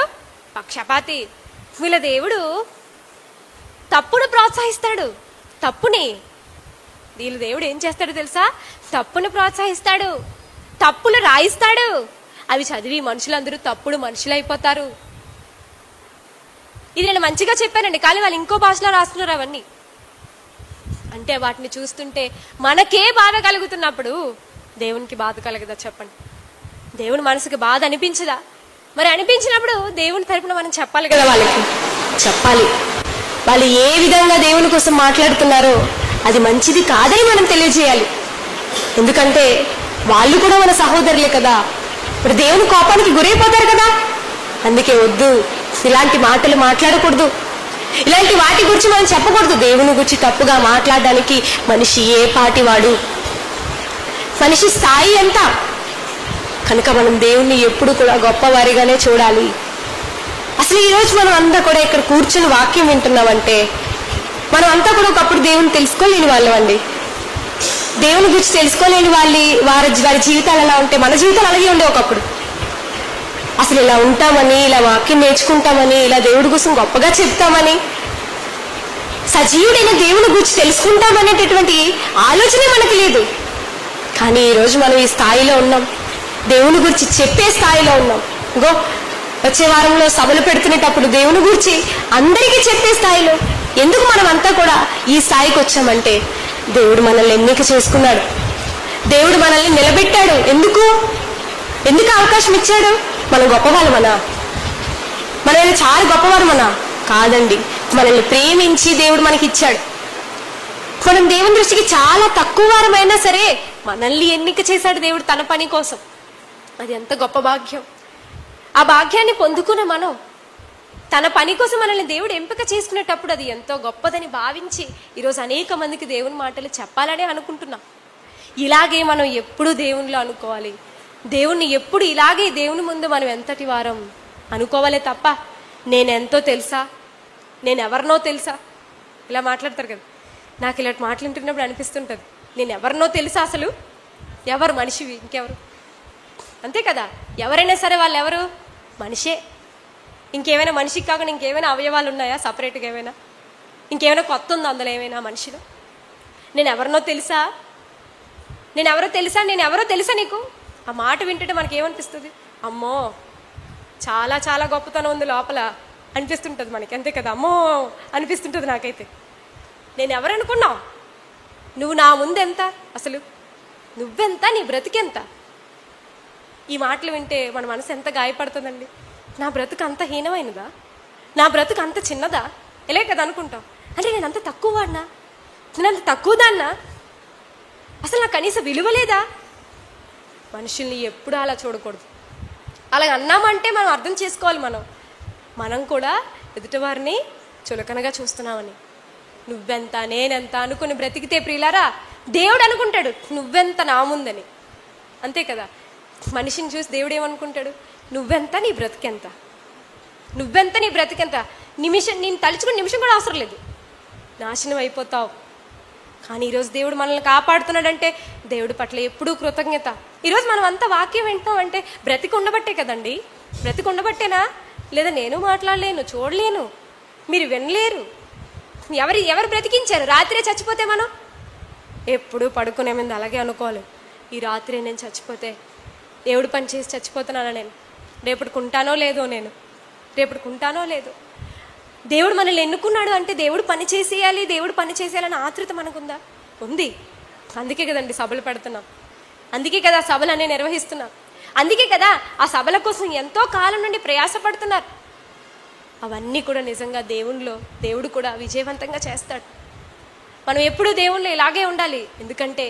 పక్షపాతి. వీళ్ళ దేవుడు తప్పును ప్రోత్సహిస్తాడు, తప్పుని. వీళ్ళ దేవుడు ఏం చేస్తాడు తెలుసా? తప్పును ప్రోత్సహిస్తాడు, తప్పులు రాయిస్తాడు. అవి చదివి మనుషులందరూ తప్పుడు మనుషులు అయిపోతారు. ఇది నేను మంచిగా చెప్పానండి, కానీ వాళ్ళు ఇంకో భాషలో రాస్తున్నారు అవన్నీ. అంటే వాటిని చూస్తుంటే మనకే బాధ కలుగుతున్నప్పుడు దేవునికి బాధ కలగదా చెప్పండి? దేవుని మనసుకి బాధ అనిపించదా? మరి అనిపించినప్పుడు దేవుని తరపున మనం చెప్పాలి కదా, వాళ్ళకి చెప్పాలి. వాళ్ళు ఏ విధంగా దేవుని కోసం మాట్లాడుతున్నారో అది మంచిది కాదని మనం తెలియజేయాలి. ఎందుకంటే వాళ్ళు కూడా మన సహోదరులే కదా, ఇప్పుడు దేవుని కోపానికి గురైపోతారు కదా. అందుకే వద్దు, ఇలాంటి మాటలు మాట్లాడకూడదు, ఇలాంటి వాటి గురించి మనం చెప్పకూడదు. దేవుని గురించి తప్పుగా మాట్లాడడానికి మనిషి ఏ పాటి వాడు, మనిషి స్థాయి ఎంత. కనుక మనం దేవుణ్ణి ఎప్పుడు కూడా గొప్పవారిగానే చూడాలి. అసలు ఈరోజు మనం అంతా కూడా ఇక్కడ కూర్చుని వాక్యం వింటున్నామంటే మనం అంతా కూడా ఒకప్పుడు దేవుని తెలుసుకోలేని వాళ్ళం అండి. దేవుని గురించి తెలుసుకోలేని వారి జీవితాలు ఎలా ఉంటే మన జీవితాలు అలాగే ఉండే ఒకప్పుడు. అసలు ఇలా ఉంటామని, ఇలా వాక్యం నేర్చుకుంటామని, ఇలా దేవుడి కోసం గొప్పగా చెప్తామని, సజీవుడైన దేవుని గురించి తెలుసుకుంటామనేటటువంటి ఆలోచనే మనకు లేదు. కానీ ఈరోజు మనం ఈ స్థాయిలో ఉన్నాం, దేవుని గురించి చెప్పే స్థాయిలో ఉన్నాం. ఇంకో వచ్చే వారంలో సభలు పెడుతున్నప్పుడు దేవుని గురించి అందరికీ చెప్పే స్థాయిలో. ఎందుకు మనం అంతా కూడా ఈ స్థాయికి వచ్చామంటే దేవుడు మనల్ని ఎన్నిక చేసుకున్నాడు, దేవుడు మనల్ని నిలబెట్టాడు. ఎందుకు అవకాశం ఇచ్చాడు? మనం గొప్పవాళ్ళమనా? మనల్ని చాలా గొప్పవారమనా? కాదండి, మనల్ని ప్రేమించి దేవుడు మనకి ఇచ్చాడు. మనం దేవుని దృష్టికి చాలా తక్కువ వారమైనా సరే మనల్ని ఎన్నిక చేశాడు దేవుడు తన పని కోసం. అది ఎంత గొప్ప భాగ్యం. ఆ భాగ్యాన్ని పొందుకున్న మనం తన పని కోసం మనల్ని దేవుడు ఎంపిక చేసుకునేటప్పుడు అది ఎంతో గొప్పదని భావించి ఈరోజు అనేక మందికి దేవుని మాటలు చెప్పాలనే అనుకుంటున్నాం. ఇలాగే మనం ఎప్పుడు దేవునిలో అనుకోవాలి, దేవుణ్ణి ఎప్పుడు ఇలాగే దేవుని ముందు మనం ఎంతటి వారం అనుకోవాలే తప్ప నేనెంతో తెలుసా, నేనెవరినో తెలుసా, ఇలా మాట్లాడతారు కదా. నాకు ఇలాంటి మాటలు వింటున్నప్పుడు అనిపిస్తుంటుంది, నేను ఎవరినో తెలుసా? అసలు ఎవరు మనిషివి? ఇంకెవరు? అంతే కదా, ఎవరైనా సరే వాళ్ళు ఎవరు? మనిషే. ఇంకేమైనా మనిషికి కాకుండా ఇంకేమైనా అవయవాలు ఉన్నాయా సపరేట్గా? ఏమైనా ఇంకేమైనా కొత్త ఉందా అందులో ఏమైనా మనిషిలో? నేను ఎవరినో తెలుసా, నేను ఎవరో తెలుసా నీకు? ఆ మాట వింటుంటే మనకి ఏమనిపిస్తుంది? అమ్మో చాలా చాలా గొప్పతనం ఉంది లోపల అనిపిస్తుంటుంది మనకి. అంతే కదా, అమ్మో అనిపిస్తుంటుంది నాకైతే. నేను ఎవరనుకున్నావు? నువ్వు నా ముందు ఎంత? అసలు నువ్వెంత? నీ బ్రతికెంత? ఈ మాటలు వింటే మన మనసు ఎంత గాయపడుతుందండి. నా బ్రతుకు అంత హీనమైనదా? నా బ్రతుకు అంత చిన్నదా? ఇలే కదా అనుకుంటాం. అంటే నేను అంత తక్కువ వాడినా? నేను అంత తక్కువ దాన్నా? అసలు నాకు కనీస విలువ లేదా? మనుషుల్ని ఎప్పుడు అలా చూడకూడదు. అలా అన్నామంటే మనం అర్థం చేసుకోవాలి, మనం కూడా ఎదుటివారిని చులకనగా చూస్తున్నామని. నువ్వెంత నేనెంత అనుకుని బ్రతికితే ప్రియులారా దేవుడు అనుకుంటాడు నువ్వెంత నా ముందని. అంతే కదా, మనిషిని చూసి దేవుడు ఏమనుకుంటాడు? నువ్వెంత, నీ బ్రతికెంత, నువ్వెంత, నీ బ్రతికెంత. నిమిషం నేను తలుచుకుని నిమిషం కూడా అవసరం లేదు, నాశనం అయిపోతావు. కానీ ఈరోజు దేవుడు మనల్ని కాపాడుతున్నాడంటే దేవుడి పట్ల ఎప్పుడూ కృతజ్ఞత. ఈరోజు మనం అంతా వాక్యం వింటాం అంటే బ్రతికి ఉండబట్టే కదండి. బ్రతికి ఉండబట్టేనా? లేదా నేను మాట్లాడలేను, చూడలేను, మీరు వినలేరు. ఎవరు బ్రతికించారు? రాత్రే చచ్చిపోతే మనం ఎప్పుడు పడుకునే మీద అలాగే అనుకోవాలి, ఈ రాత్రి నేను చచ్చిపోతే దేవుడు పని చేసి చచ్చిపోతున్నానా, నేను రేపటికుంటానో లేదో. దేవుడు మనల్ని ఎన్నుకున్నాడు అంటే దేవుడు పని చేసేయాలని ఆతృత మనకుందా? ఉంది. అందుకే కదండి సభలు పెడుతున్నాం, అందుకే కదా సభలు అన్నీ నిర్వహిస్తున్నాం, అందుకే కదా ఆ సభల కోసం ఎంతో కాలం నుండి ప్రయాసపడుతున్నారు. అవన్నీ కూడా నిజంగా దేవుడు కూడా విజయవంతంగా చేస్తాడు. మనం ఎప్పుడూ దేవుళ్ళు ఇలాగే ఉండాలి. ఎందుకంటే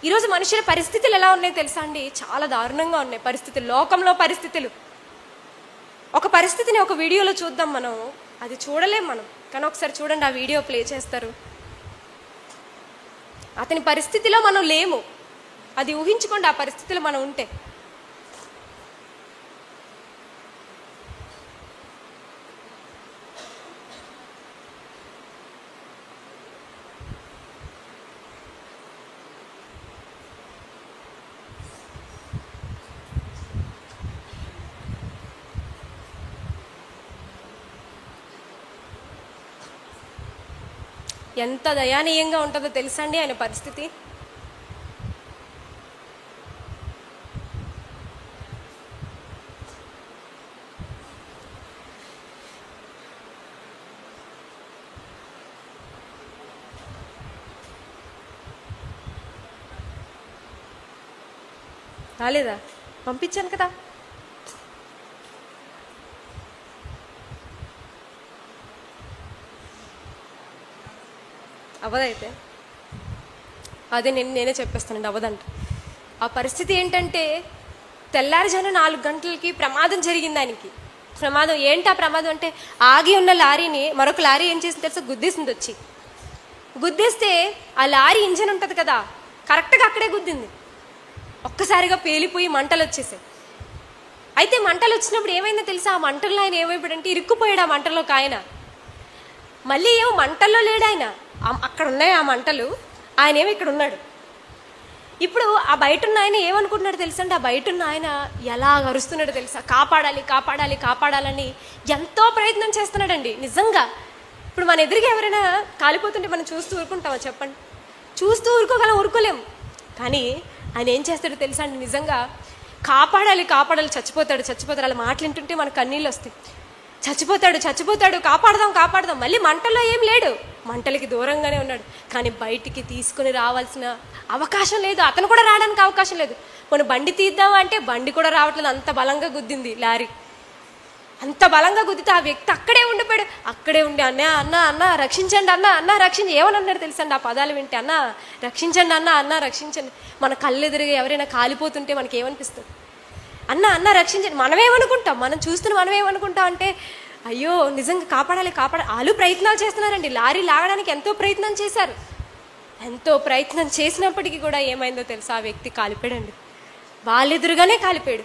ఈరోజు మనుషుల పరిస్థితులు ఎలా ఉన్నాయో తెలుసా అండి? చాలా దారుణంగా ఉన్నాయి పరిస్థితులు, లోకంలో పరిస్థితులు. ఒక పరిస్థితిని ఒక వీడియోలో చూద్దాం, మనం అది చూడలేం మనం. కానీ ఒకసారి చూడండి, ఆ వీడియో ప్లే చేస్తారు. అతని పరిస్థితిలో మనం లేము, అది ఊహించుకోండి ఆ పరిస్థితిలో మనం ఉంటే. ఎంత దయానీయంగా ఉంటుందో తెలుసా అండి ఆయన పరిస్థితి. రాలేదా? పంపించాను కదా. అవదైతే అదే నేనే చెప్పేస్తానండి, అవదంట. ఆ పరిస్థితి ఏంటంటే తెల్లారుజామున 4 గంటలకి ప్రమాదం జరిగింది ఆయనకి. ప్రమాదం ఏంటి? ఆ ప్రమాదం అంటే ఆగి ఉన్న లారీని మరొక లారీ ఏం చేసింది తెలుసా? గుద్దేసింది. వచ్చి గుద్దేస్తే ఆ లారీ ఇంజన్ ఉంటుంది కదా, కరెక్ట్గా అక్కడే గుద్దింది. ఒక్కసారిగా పేలిపోయి మంటలు వచ్చేసాయి. అయితే మంటలు వచ్చినప్పుడు ఏమైందో తెలుసా? ఆ మంటల్లో ఆయన ఏమైపోయాడంటే ఇరుక్కుపోయాడు. ఆ మంటలోకి ఆయన మళ్ళీ ఏమో మంటల్లో లేడు ఆయన, అక్కడ ఉన్నాయి ఆ మంటలు, ఆయన ఏమో ఇక్కడ ఉన్నాడు. ఇప్పుడు ఆ బయట ఉన్న ఆయన ఏమనుకుంటున్నాడు తెలుసా అండి? ఆ బయట ఉన్న ఆయన ఎలా అరుస్తున్నాడు తెలుసా? కాపాడాలి కాపాడాలి కాపాడాలని ఎంతో ప్రయత్నం చేస్తున్నాడండి నిజంగా. ఇప్పుడు మన ఎదురుగా ఎవరైనా కాలిపోతుంటే మనం చూస్తూ ఊరుకుంటామా చెప్పండి? చూస్తూ ఊరుకోలేము. కానీ ఆయన ఏం చేస్తాడో తెలుసా అండి? నిజంగా కాపాడాలి కాపాడాలి, చచ్చిపోతాడు చచ్చిపోతాడు అలా మాట్లాడుతుంటే మనకు కన్నీళ్ళు వస్తాయి. చచ్చిపోతాడు కాపాడదాం. మళ్ళీ మంటల్లో ఏం లేడు, మంటలకి దూరంగానే ఉన్నాడు. కానీ బయటికి తీసుకుని రావాల్సిన అవకాశం లేదు, అతను కూడా రావడానికి అవకాశం లేదు. మనం బండి తీద్దాం అంటే బండి కూడా రావట్లేదు, అంత బలంగా గుద్దింది లారీ. అంత బలంగా గుద్దితే ఆ వ్యక్తి అక్కడే ఉండి అన్న రక్షించండి, అన్న రక్షించి ఏమని అన్నాడు తెలుసండి? ఆ పదాలు వింటే అన్న రక్షించండి, అన్న రక్షించండి. మన కళ్ళెదురుగా ఎవరైనా కాలిపోతుంటే మనకి ఏమనిపిస్తుంది? అన్న రక్షించండి. మనం చూస్తున్న అంటే అయ్యో నిజంగా కాపాడాలి వాళ్ళు ప్రయత్నాలు చేస్తున్నారండి. లారీ లాగడానికి ఎంతో ప్రయత్నం చేశారు. ఎంతో ప్రయత్నం చేసినప్పటికీ కూడా ఏమైందో తెలుసా? ఆ వ్యక్తి కాలిపోయాడండి, వాళ్ళెదురుగానే కాలిపోయాడు.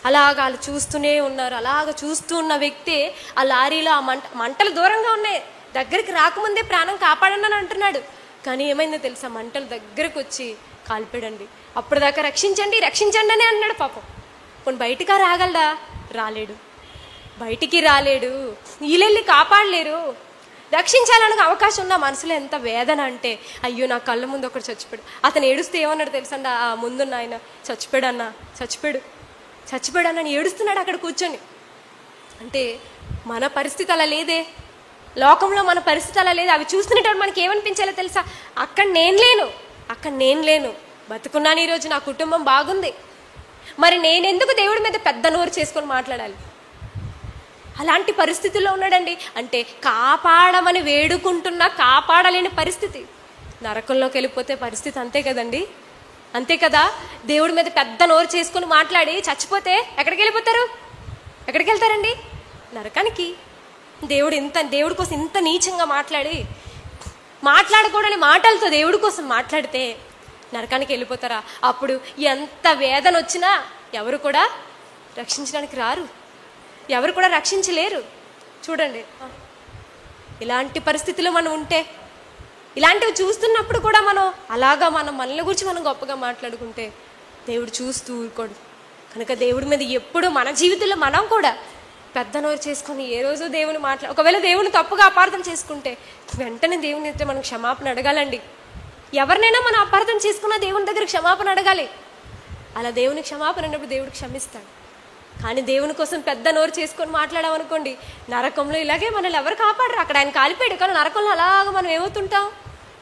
అలాగా వాళ్ళు చూస్తూనే ఉన్నారు. అలాగ చూస్తూ ఉన్న వ్యక్తి ఆ లారీలో ఆ మంటలు దూరంగా ఉన్నాయి, దగ్గరికి రాకముందే ప్రాణం కాపాడండి అని అంటున్నాడు. కానీ ఏమైందో తెలుసా? మంటలు దగ్గరకు వచ్చి కాలిపోయాడండి. అప్పటిదాకా రక్షించండి అని అన్నాడు పాపం. కొన్ని బయటికి రాగలడా? బయటికి రాలేడు. వీళ్ళెళ్ళి కాపాడలేరు. రక్షించాలని అవకాశం ఉన్న మనసులో ఎంత వేదన అంటే, అయ్యో నా కళ్ళ ముందు ఒకటి చచ్చిపోయాడు. అతను ఏడుస్తే ఏమన్నాడు తెలుసండి? ఆ ముందున్న ఆయన చచ్చిపోయాడు అన్న ఏడుస్తున్నాడు అక్కడ కూర్చొని. అంటే మన పరిస్థితి అలా లేదే, లోకంలో మన పరిస్థితి అలా లేదు. అవి చూస్తున్నట్టు మనకి ఏమనిపించాలో తెలుసా? అక్కడ నేను లేను, బతుకున్నాను, ఈరోజు నా కుటుంబం బాగుంది, మరి నేనెందుకు దేవుడి మీద పెద్ద నోరు చేసుకొని మాట్లాడాలి? అలాంటి పరిస్థితుల్లో ఉన్నాడండి. అంటే కాపాడమని వేడుకుంటున్నా కాపాడలేని పరిస్థితి. నరకంలోకి వెళ్ళిపోతే పరిస్థితి అంతే కదండి, అంతే కదా? దేవుడి మీద పెద్ద నోరు చేసుకుని మాట్లాడి చచ్చిపోతే ఎక్కడికి వెళ్తారండి? నరకానికి. దేవుడి కోసం ఇంత నీచంగా మాట్లాడకూడని మాటలతో దేవుడి కోసం మాట్లాడితే నరకానికి వెళ్ళిపోతారా? అప్పుడు ఎంత వేదన వచ్చినా ఎవరు కూడా రక్షించడానికి రారు, ఎవరు కూడా రక్షించలేరు. చూడండి, ఇలాంటి పరిస్థితిలో మనం ఉంటే, ఇలాంటివి చూస్తున్నప్పుడు కూడా మనల్ని గురించి మనం గొప్పగా మాట్లాడుకుంటే దేవుడు చూస్తూ ఊరుకోడు. కనుక దేవుడి మీద ఎప్పుడు మన జీవితంలో మనం కూడా పెద్ద నోరు చేసుకొని ఏ రోజు దేవుని ఒకవేళ దేవుని తప్పుగా అపార్థం చేసుకుంటే వెంటనే దేవుని అయితే మనం క్షమాపణ అడగాలండి. ఎవరినైనా మనం అపార్థం చేసుకున్నా దేవుని దగ్గర క్షమాపణ అడగాలి. అలా దేవుని క్షమాపణ అన్నప్పుడు దేవుడు క్షమిస్తాడు. కానీ దేవుని కోసం పెద్ద నోరు చేసుకొని మాట్లాడామనుకోండి, నరకంలో ఇలాగే మనల్ని ఎవరు కాపాడరు. అక్కడ ఆయన కాలిపోయాడు, కానీ నరకంలో అలాగ మనం ఏమవుతుంటాం?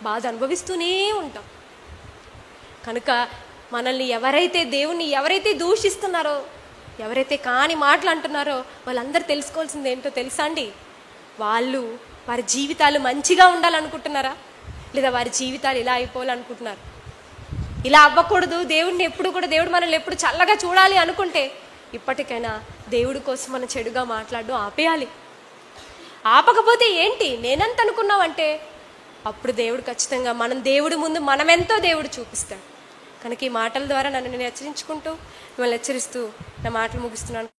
బాధ అనుభవిస్తూనే ఉంటాం. కనుక మనల్ని దేవుణ్ణి ఎవరైతే దూషిస్తున్నారో, ఎవరైతే కాని మాటలు అంటున్నారో వాళ్ళందరూ తెలుసుకోవాల్సింది ఏంటో తెలుసా అండి? వారి జీవితాలు మంచిగా ఉండాలనుకుంటున్నారా, లేదా వారి జీవితాలు ఇలా అయిపోవాలనుకుంటున్నారు? ఇలా అవ్వకూడదు, దేవుడు మనల్ని ఎప్పుడు చల్లగా చూడాలి అనుకుంటే ఇప్పటికైనా దేవుడి కోసం మనం చెడుగా మాట్లాడడం ఆపేయాలి. ఆపకపోతే ఏంటి నేనంత అనుకున్నావంటే అప్పుడు దేవుడు ఖచ్చితంగా మనం దేవుడి ముందు మనమెంతో దేవుడు చూపిస్తాడు. కనుక ఈ మాటల ద్వారా నన్ను నేను హెచ్చరించుకుంటూ మిమ్మల్ని హెచ్చరిస్తూ నా మాటలు ముగిస్తున్నాను.